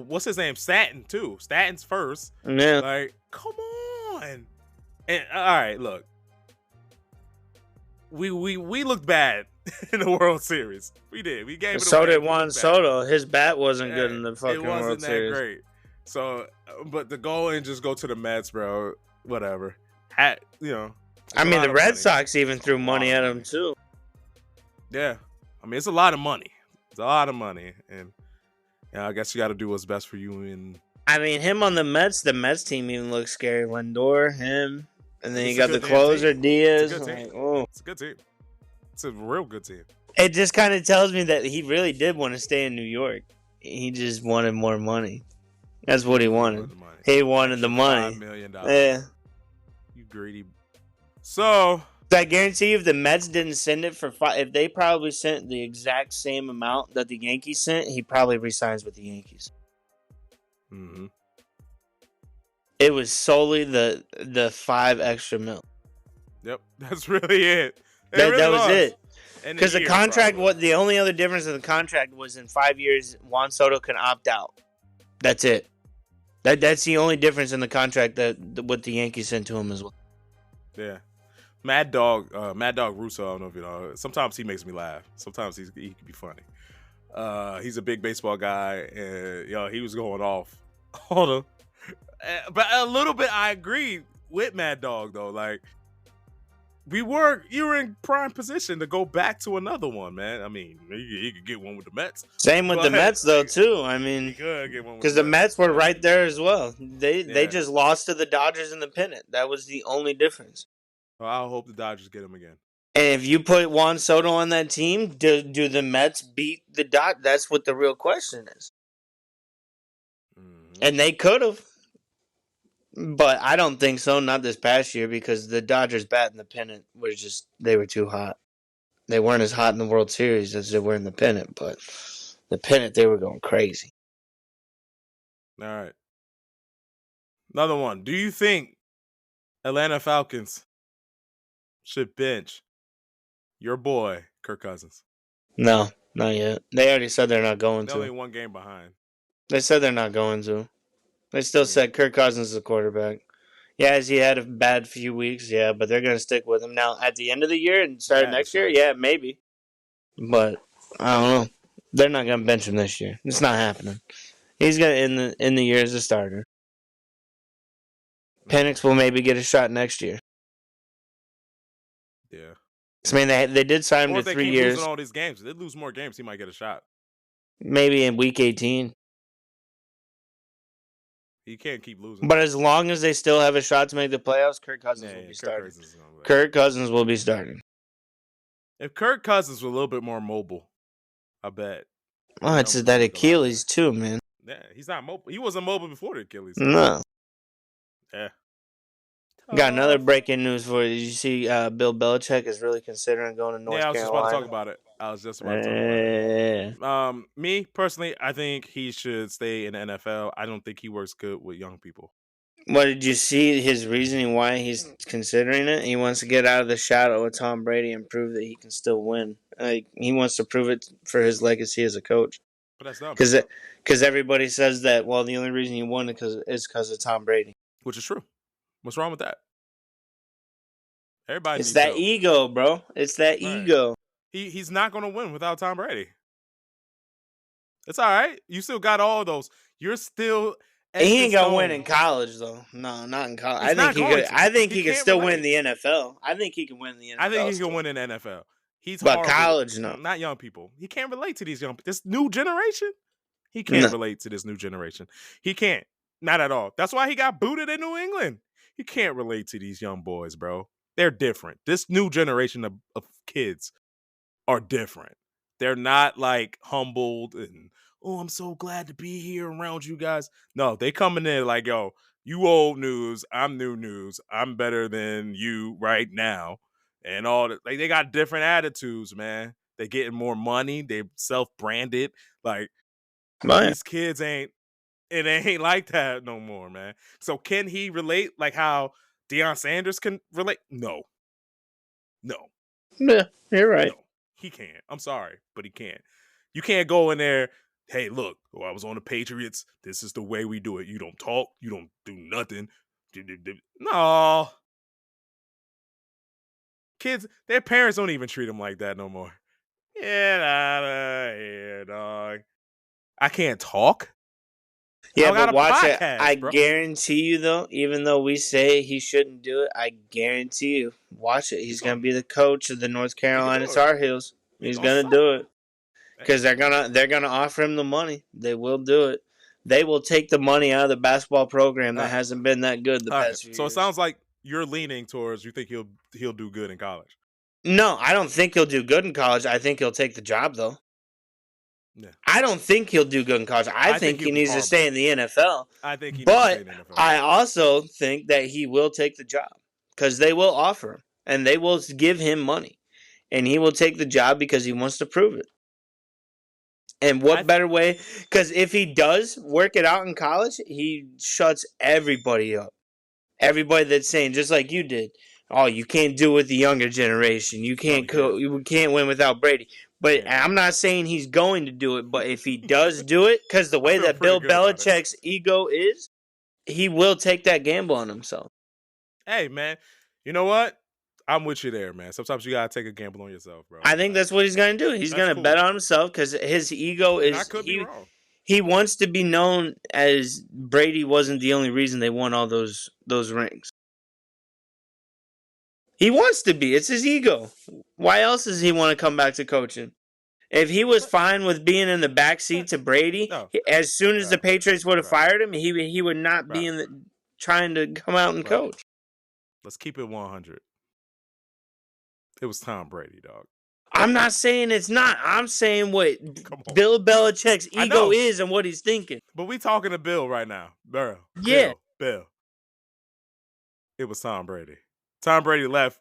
what's his name? Stanton too. Stanton's first. Yeah. Like, come on. And all right, look. We looked bad in the World Series. We did. We gave it. So did Juan Soto. His bat wasn't good in the fucking World Series. It wasn't that great. So, but to go and just go to the Mets, bro. Whatever. I mean, the Red Sox even threw money at him too. Yeah. I mean, it's a lot of money. It's a lot of money, and I guess you got to do what's best for you. And I mean, him on the Mets team even looks scary. Lindor, him, and then you got the closer Diaz. It's a good team. It's a real good team. It just kind of tells me that he really did want to stay in New York. He just wanted more money. That's what he wanted. He wanted the money. $5 million. Yeah. You greedy. So I guarantee you, if the Mets didn't send it for if they probably sent the exact same amount that the Yankees sent, he probably resigns with the Yankees. Mm-hmm. It was solely the 5 extra mil. Yep, that's really it. That was it. Because the contract, the only other difference in the contract was in 5 years, Juan Soto can opt out. That's it. That's the only difference in the contract that what the Yankees sent to him as well. Yeah. Mad Dog Russo, I don't know if you know. Sometimes he makes me laugh. Sometimes he can be funny. He's a big baseball guy, and he was going off on him. But a little bit, I agree with Mad Dog though. Like, you were in prime position to go back to another one, man. I mean, he could get one with the Mets. Same with the Mets though too. I mean, he could get one because the Mets were right there as well. They just lost to the Dodgers in the pennant. That was the only difference. Well, I hope the Dodgers get him again. And if you put Juan Soto on that team, do the Mets beat the Dodgers? That's what the real question is. Mm-hmm. And they could have. But I don't think so, not this past year, because the Dodgers bat in the pennant they were too hot. They weren't as hot in the World Series as they were in the pennant, but the pennant, they were going crazy. All right. Another one. Do you think Atlanta Falcons should bench your boy, Kirk Cousins? No, not yet. They already said they're not going to. They're only one game behind. They said they're not going to. They still said Kirk Cousins is the quarterback. Yeah, has he had a bad few weeks? Yeah, but they're going to stick with him. Now, at the end of the year and start next year, yeah, maybe. But, I don't know. They're not going to bench him this year. It's not happening. He's going to end the year as a starter. Penix will maybe get a shot next year. Yeah. I mean, they did sign him to 3 years. Losing all these games. If they lose more games, he might get a shot. Maybe in week 18. You can't keep losing. But as long as they still have a shot to make the playoffs, Kirk Cousins will be starting. Kirk Cousins will be starting. If Kirk Cousins was a little bit more mobile, I bet. Oh, it's that Achilles too, man. Yeah, he's not mobile. He wasn't mobile before the Achilles. No. Yeah. Got another breaking news for you. Did you see Bill Belichick is really considering going to North Carolina? Yeah, I was just about to talk about it. Me, personally, I think he should stay in the NFL. I don't think he works good with young people. What, did you see his reasoning why he's considering it? He wants to get out of the shadow of Tom Brady and prove that he can still win. Like, he wants to prove it for his legacy as a coach. But that's not because everybody says that, well, the only reason he won it is because of Tom Brady. Which is true. What's wrong with that? Everybody. It's that ego, bro. It's that ego. He's not going to win without Tom Brady. It's all right. You still got all those. You're still. He ain't gonna win in college, though. No, not in college. I think he could still win in the NFL. I think he can win in the NFL. I think he can win in the NFL. He's But horrible. college, no. Not young people. He can't relate to this new generation. He can't No. relate to this new generation. He can't. Not at all. That's why he got booted in New England. He can't relate to these young boys, bro. They're different. This new generation of kids are different. They're not like humbled and, oh, I'm so glad to be here around you guys. No, they coming in like, yo, you old news, I'm new news. I'm better than you right now. And all that. Like, they got different attitudes, man. They getting more money. They self-branded. Like, these kids ain't like that no more, man. So can he relate like how Deion Sanders can relate? No. Yeah, you're right. No, he can't. I'm sorry, but he can't. You can't go in there, hey, look, I was on the Patriots. This is the way we do it. You don't talk. You don't do nothing. No. Kids, their parents don't even treat them like that no more. Get out of here, dog. I can't talk. Yeah, I got but a watch it. podcast, I bro. guarantee you, though, even though we say he shouldn't do it, I guarantee you, watch it. He's going to be the coach of the North Carolina Tar Heels. He's going to do it because they're gonna offer him the money. They will do it. They will take the money out of the basketball program that hasn't been that good the past few years. So it sounds like you're leaning towards you think he'll do good in college. No, I don't think he'll do good in college. I think he'll take the job, though. Yeah. I don't think he'll do good in college. I think he needs to stay in the NFL. I think he needs to stay in the NFL. I also think that he will take the job because they will offer him and they will give him money. And he will take the job because he wants to prove it. And what better way? Because if he does work it out in college, he shuts everybody up. Everybody that's saying, just like you did, oh, you can't do it with the younger generation. You can't you can't win without Brady. But I'm not saying he's going to do it. But if he does do it, because the way that Bill Belichick's ego is, he will take that gamble on himself. Hey, man, you know what? I'm with you there, man. Sometimes you gotta take a gamble on yourself, bro. I think that's what he's going to do. He's going to bet on himself because his ego is. I could be wrong. He wants to be known as Brady wasn't the only reason they won all those rings. He wants to be. It's his ego. Why else does he want to come back to coaching? If he was fine with being in the backseat to Brady, as soon as the Patriots would have fired him, he would not be trying to come out and coach. Let's keep it 100. It was Tom Brady, dog. I'm not saying it's not. I'm saying what Bill Belichick's ego is and what he's thinking. But we talking to Bill right now. Bill. Bill. It was Tom Brady. Tom Brady left,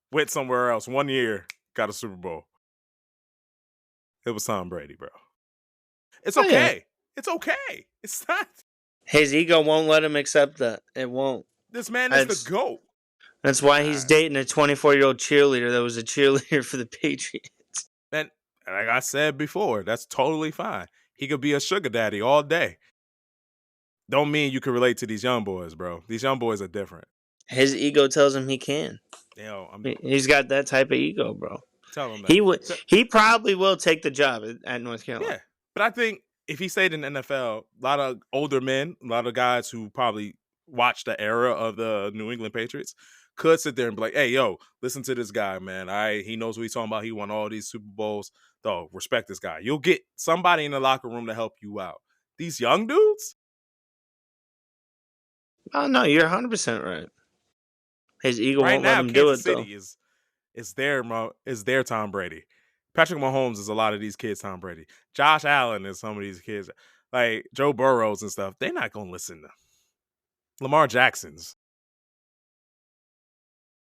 went somewhere else. 1 year, got a Super Bowl. It was Tom Brady, bro. It's okay. Yeah. It's okay. It's not. His ego won't let him accept that. It won't. This man is the GOAT. That's why he's dating a 24-year-old cheerleader that was a cheerleader for the Patriots. And like I said before, that's totally fine. He could be a sugar daddy all day. Don't mean you can relate to these young boys, bro. These young boys are different. His ego tells him he can. He's got that type of ego, bro. Tell him that. He probably will take the job at North Carolina. Yeah, but I think if he stayed in the NFL, a lot of older men, a lot of guys who probably watched the era of the New England Patriots could sit there and be like, hey, yo, listen to this guy, man. He knows what he's talking about. He won all these Super Bowls. Dog, respect this guy. You'll get somebody in the locker room to help you out. These young dudes? Oh, no, you're 100% right. His ego right won't now, let him do it, Kansas City is their Tom Brady. Patrick Mahomes is a lot of these kids' Tom Brady. Josh Allen is some of these kids. Like Joe Burrows and stuff. They're not going to listen to Lamar Jackson's.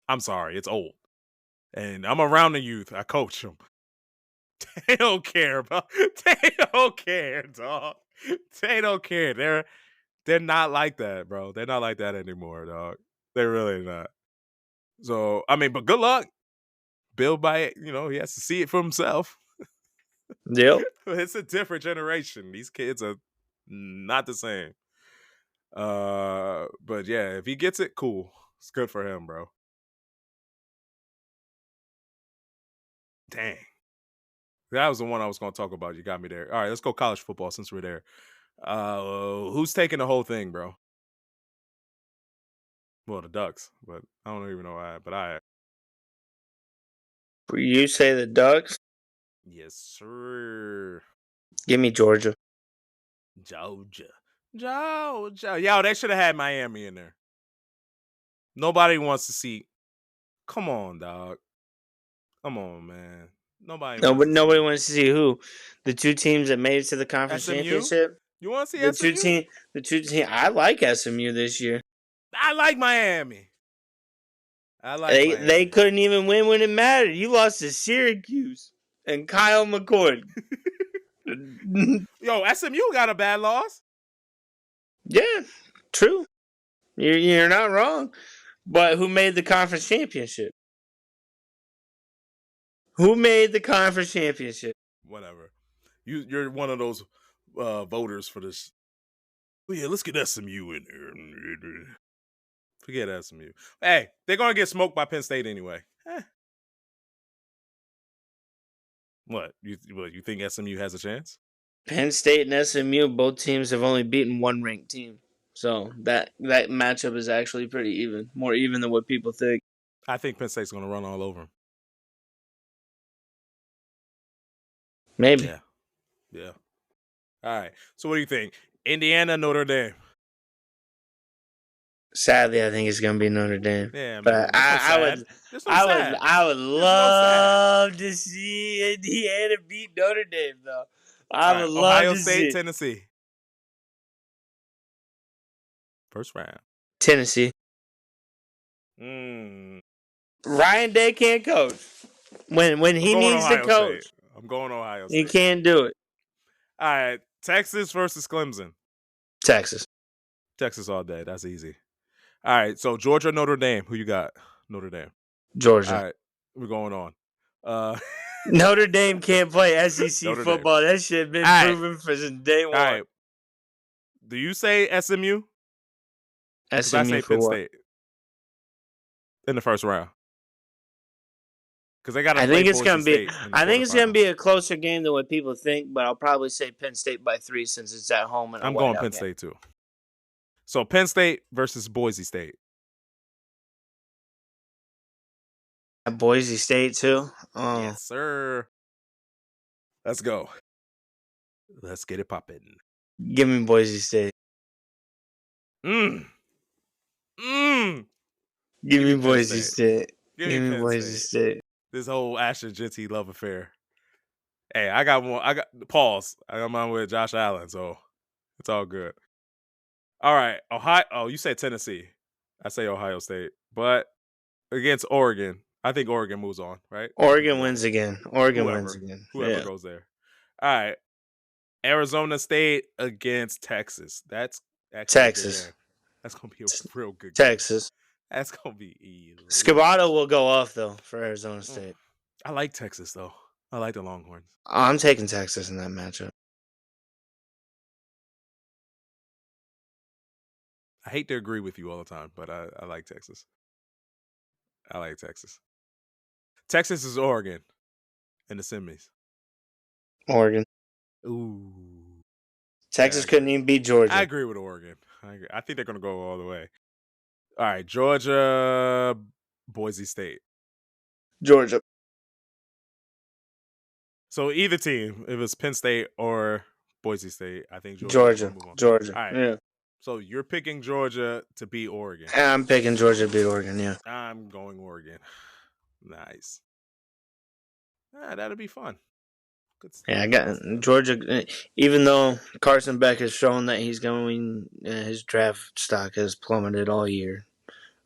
I'm sorry, it's old. And I'm around the youth. I coach them. They don't care, bro. They don't care, dog. They don't care. They're not like that, bro. They're not like that anymore, dog. They're really not. So, I mean, but good luck. Bill he has to see it for himself. Yep. It's a different generation. These kids are not the same. But yeah, if he gets it, cool. It's good for him, bro. Dang. That was the one I was going to talk about. You got me there. All right, let's go college football since we're there. Who's taking the whole thing, bro? Well, the Ducks, but I don't even know why. But You say the Ducks? Yes, sir. Give me Georgia. Georgia. Yo, they should have had Miami in there. Nobody wants to see. Come on, dog. Come on, man. Nobody Wants to see who? The two teams that made it to the conference SMU? championship? You want to see The SMU? two team. I like SMU this year. I like Miami. They couldn't even win when it mattered. You lost to Syracuse and Kyle McCord. Yo, SMU got a bad loss. Yeah, true. You're not wrong. But who made the conference championship? Who made the conference championship? Whatever. You're one of those voters for this. Oh, yeah, let's get SMU in here. Forget SMU. Hey, they're gonna get smoked by Penn State anyway. What you think SMU has a chance? Penn State and SMU, both teams have only beaten one ranked team, so that matchup is actually pretty even, more even than what people think. I think Penn State's gonna run all over them. Maybe. Yeah. All right. So what do you think? Indiana, Notre Dame. Sadly, I think it's gonna be Notre Dame. Yeah, but I would love to see Indiana beat Notre Dame, though. I would love Ohio to State, see Tennessee. First round. Tennessee. Ryan Day can't coach. When he needs to coach, I'm going Ohio State. He can't do it. All right, Texas versus Clemson. Texas all day. That's easy. All right, so Georgia, Notre Dame. Who you got? Notre Dame. Georgia. All right, we're going on. Notre Dame can't play SEC football. That shit been proven for day one. All right. Do you say SMU? SMU I say for Penn what? State in the first round. Because they got to. I think it's gonna be a closer game than what people think, but I'll probably say Penn State by 3 since it's at home. And I'm going Penn State too. So Penn State versus Boise State. Boise State too. Oh. Yes, sir. Let's go. Let's get it popping. Give me Boise State. Give me Boise State. Give me Boise State. This whole Ashton Jeanty love affair. Hey, I got pause. I got mine with Josh Allen, so it's all good. All right, Ohio. Oh, you said Tennessee. I say Ohio State, but against Oregon, I think Oregon moves on. Right? Oregon wins again. Whoever goes there. All right, Arizona State against Texas. That's Texas. That's gonna be a real good game. Texas. That's gonna be easy. Scavato will go off though for Arizona State. I like Texas though. I like the Longhorns. I'm taking Texas in that matchup. I hate to agree with you all the time, but I like Texas. I like Texas. Texas is Oregon in the semis. Oregon. Ooh. Texas couldn't even beat Georgia. I agree with Oregon. I think they're going to go all the way. All right, Georgia, Boise State. Georgia. So either team, if it's Penn State or Boise State, I think Georgia. All right. Yeah. So you're picking Georgia to beat Oregon. I'm picking Georgia to beat Oregon, yeah. I'm going Oregon. Nice. That'll be fun. Yeah, I got Georgia. Even though Carson Beck has shown that he's going, his draft stock has plummeted all year.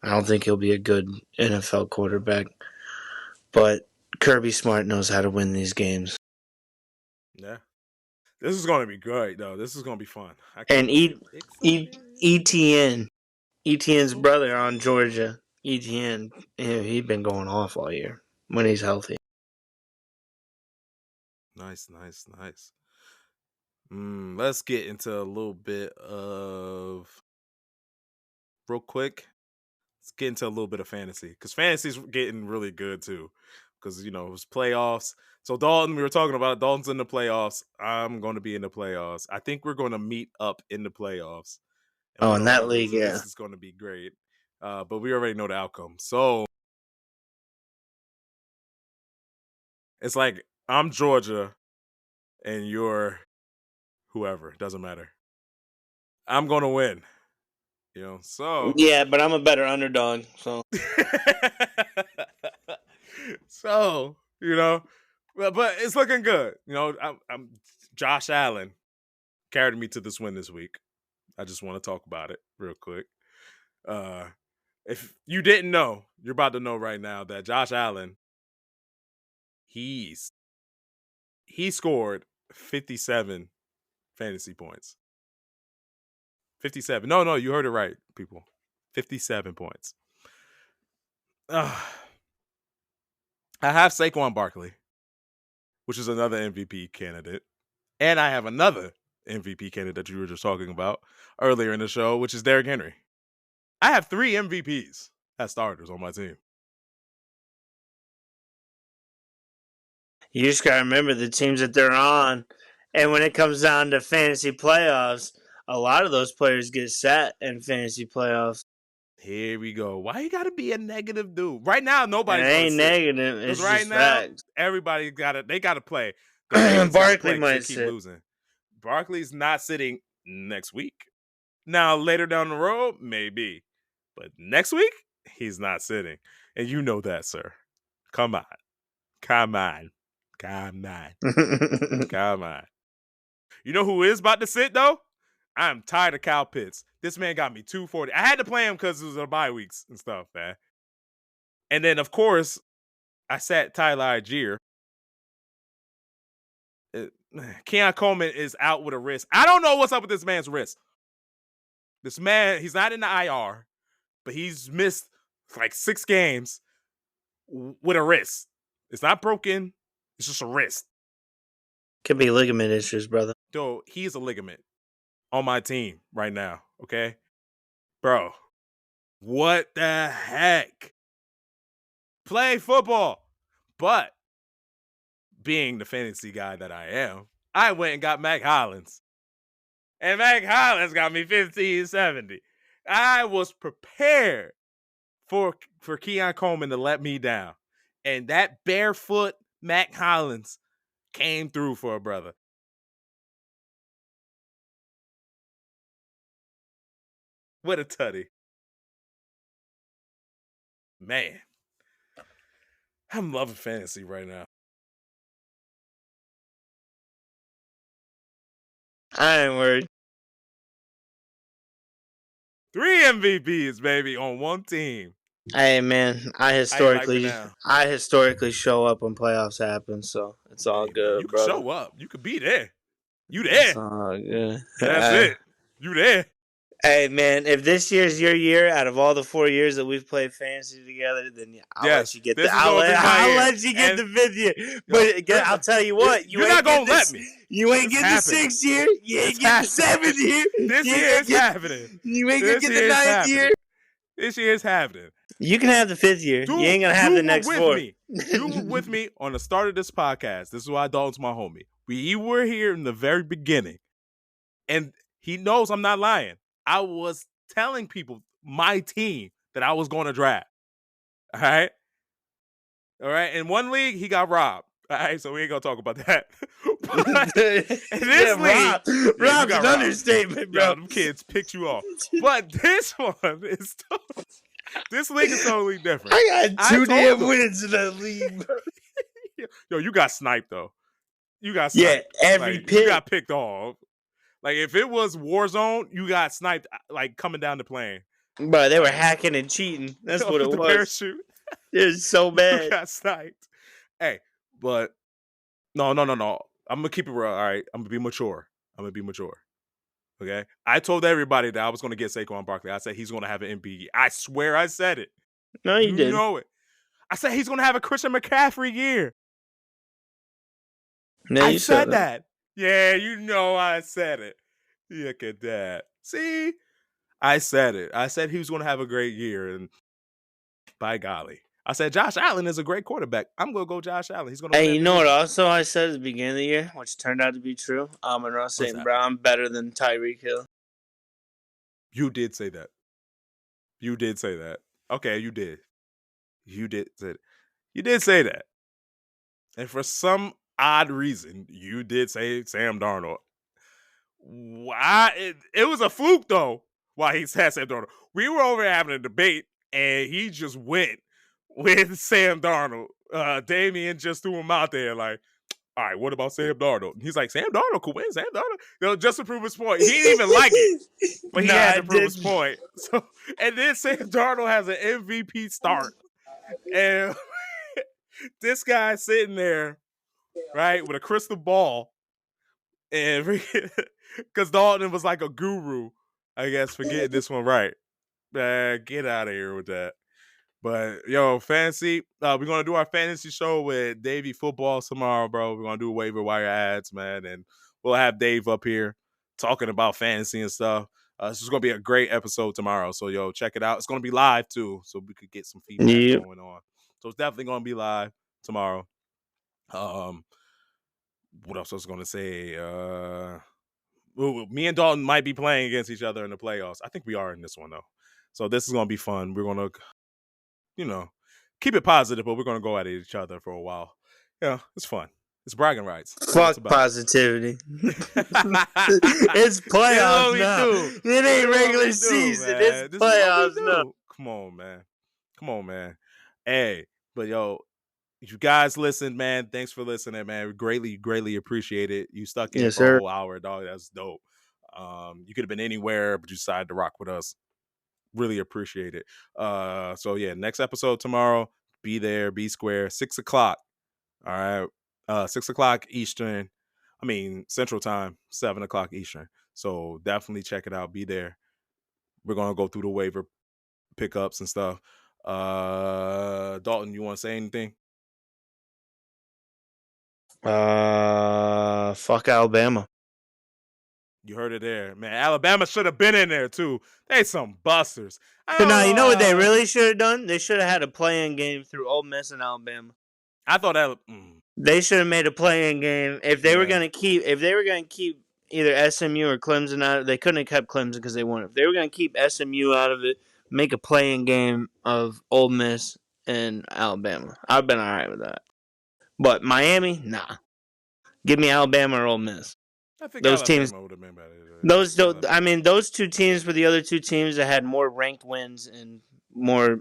I don't think he'll be a good NFL quarterback. But Kirby Smart knows how to win these games. Yeah. This is going to be great, though. This is going to be fun. And ETN's brother on Georgia, ETN, he's been going off all year when he's healthy. Nice. Let's get into a little bit of real quick. Let's get into a little bit of fantasy because fantasy's getting really good too. Because it was playoffs. So Dalton, we were talking about Dalton's in the playoffs. I'm going to be in the playoffs. I think we're going to meet up in the playoffs. In that league, yeah. This is going to be great. But we already know the outcome. So It's like I'm Georgia and you're whoever. Doesn't matter. I'm gonna win. So Yeah, but I'm a better underdog. So so but it's looking good. I'm Josh Allen carried me to this win this week. I just want to talk about it real quick. If you didn't know, you're about to know right now that Josh Allen, he scored 57 fantasy points. 57. No, you heard it right, people. 57 points. I have Saquon Barkley, which is another MVP candidate. And I have another MVP candidate that you were just talking about earlier in the show, which is Derrick Henry. I have 3 MVPs as starters on my team. You just got to remember the teams that they're on. And when it comes down to fantasy playoffs, a lot of those players get set in fantasy playoffs. Here we go. Why you gotta be a negative dude? Right now, nobody's gonna sit. Negative. It's right just now, facts. Everybody they gotta play. The Ravens Barkley might keep sit. losing. Barkley's not sitting next week. Now later down the road, maybe, but next week he's not sitting, and you know that, sir. Come on. You know who is about to sit though? I'm tired of Kyle Pitts. This man got me 240. I had to play him because it was a bye weeks and stuff, man. And then, of course, I sat Tyler Algier. Keon Coleman is out with a wrist. I don't know what's up with this man's wrist. This man, he's not in the IR, but he's missed like 6 games with a wrist. It's not broken. It's just a wrist. Could be ligament issues, brother. Dude, he's a ligament on my team right now, okay? Bro, what the heck? Play football. But being the fantasy guy that I am, I went and got Mac Hollins. And Mac Hollins got me 1570. I was prepared for Keon Coleman to let me down. And that barefoot Mac Hollins came through for a brother. What a tutty. Man. I'm loving fantasy right now. I ain't worried. 3 MVPs, baby, on one team. Hey man, I historically show up when playoffs happen, so it's all good. You can brother. show up. You could be there. You there. It's all good. That's it. You there. Hey man, if this year's your year, out of all the 4 years that we've played fantasy together, then I'll let you get I'll let you get the 5th year. But I'll tell you what, you're not gonna let me. You ain't getting the 6th year. You ain't getting the 7th year. This year is happening. You ain't gonna get the 9th year. This year is happening. You can have the 5th year. You ain't gonna have the next 4. You were with me on the start of this podcast. This is why Dalton's my homie. We were here in the very beginning, and he knows I'm not lying. I was telling people my team that I was going to draft. All right. In one league, he got robbed. All right, so we ain't gonna talk about that. But in this league, Rob's an understatement, bro. Them kids picked you off. But this one is this league is totally different. I got 2 damn wins in that league, bro. Yo, you got sniped though. You got sniped. Yeah, every pick. You got picked off. Like if it was Warzone, you got sniped like coming down the plane. Bro, they were hacking and cheating. That's what it was. Parachute. It was so bad. You got sniped. Hey, but no. I'm gonna keep it real. All right, I'm gonna be mature. Okay. I told everybody that I was gonna get Saquon Barkley. I said he's gonna have an MVP. I swear I said it. No, you didn't. You know it. I said he's gonna have a Christian McCaffrey year. No, I said that. Yeah, you know I said it. Look at that. See? I said it. I said he was going to have a great year, and by golly. I said Josh Allen is a great quarterback. I'm going to go Josh Allen. He's going to Hey, you know what also I said at the beginning of the year, which turned out to be true? Amon-Ra St. Brown better than Tyreek Hill. You did say that. Okay, you did. You did say that. And for some odd reason, you did say Sam Darnold. It was a fluke, though, why he said Sam Darnold. We were over having a debate, and he just went with Sam Darnold. Damien just threw him out there like, all right, what about Sam Darnold? And he's like, Sam Darnold could win. Sam Darnold, just to prove his point. He didn't even like it, but he had to prove his point. So, and then Sam Darnold has an MVP start, and this guy sitting there, right, with a crystal ball, and because Dalton was like a guru, I guess, for getting this one right. Get out of here with that. But yo, fantasy, we're gonna do our fantasy show with Davey Football tomorrow, bro. We're gonna do waiver wire ads, man, and we'll have Dave up here talking about fantasy and stuff. This is gonna be a great episode tomorrow. So yo, check it out. It's gonna be live too, so we could get some feedback going on. So it's definitely gonna be live tomorrow. What else was I gonna say? Me and Dalton might be playing against each other in the playoffs. I think we are in this one though. So this is gonna be fun. We're gonna, keep it positive, but we're gonna go at each other for a while. Yeah, it's fun. It's bragging rights. Fuck positivity. It's playoffs now. It ain't regular season. Man. It's playoffs now. Come on, man. Hey, but yo, you guys listened, man. Thanks for listening, man. We greatly appreciate it. You stuck in for a whole hour, dog. That's dope. You could have been anywhere, but you decided to rock with us. Really appreciate it. So yeah, next episode tomorrow. Be there, be square, 6:00. All right. 6:00 Eastern. I mean Central Time, 7:00 Eastern. So definitely check it out. Be there. We're gonna go through the waiver pickups and stuff. Dalton, you want to say anything? Fuck Alabama. You heard it there, man. Alabama should have been in there too. They some busters. No, you know what they really should have done? They should have had a play-in game through Ole Miss and Alabama. I thought that they should have made a play-in game if they were gonna keep. If they were gonna keep either SMU or Clemson out, they couldn't have kept Clemson because they won. If they were gonna keep SMU out of it, make a play-in game of Ole Miss and Alabama. I've been all right with that. But Miami, nah. Give me Alabama or Ole Miss. I think those Alabama teams would have been better. I mean, those two teams were the other two teams that had more ranked wins and more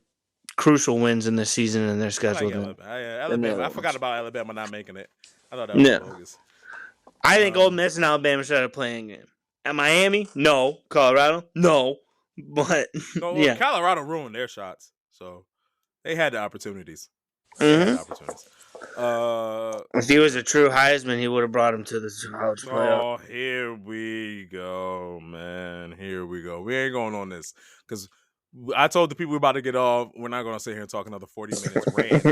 crucial wins in the season in their schedule. Alabama. I forgot about Alabama not making it. I thought that was bogus. I think Ole Miss and Alabama should have a playing game. At Miami, no. Colorado, no. But Colorado ruined their shots, so they had the opportunities. If he was a true Heisman, he would have brought him to the college playoff. Oh, here we go, man. Here we go. We ain't going on this because I told the people we're about to get off. We're not going to sit here and talk another 40 minutes rant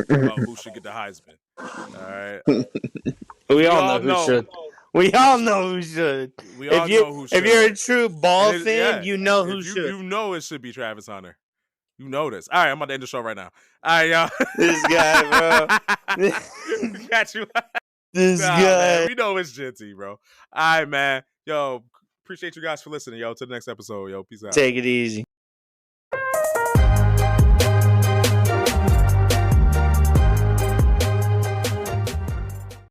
about who should get the Heisman. All right. We all know who should. We all know who should. If you're a true ball fan, you know who should. You know it should be Travis Hunter. You know this. All right, I'm about to end the show right now. All right, y'all. This guy, bro. Got you. This guy. Man, we know it's Genty, bro. All right, man. Yo, appreciate you guys for listening, yo. To the next episode, yo. Peace out. Take it easy.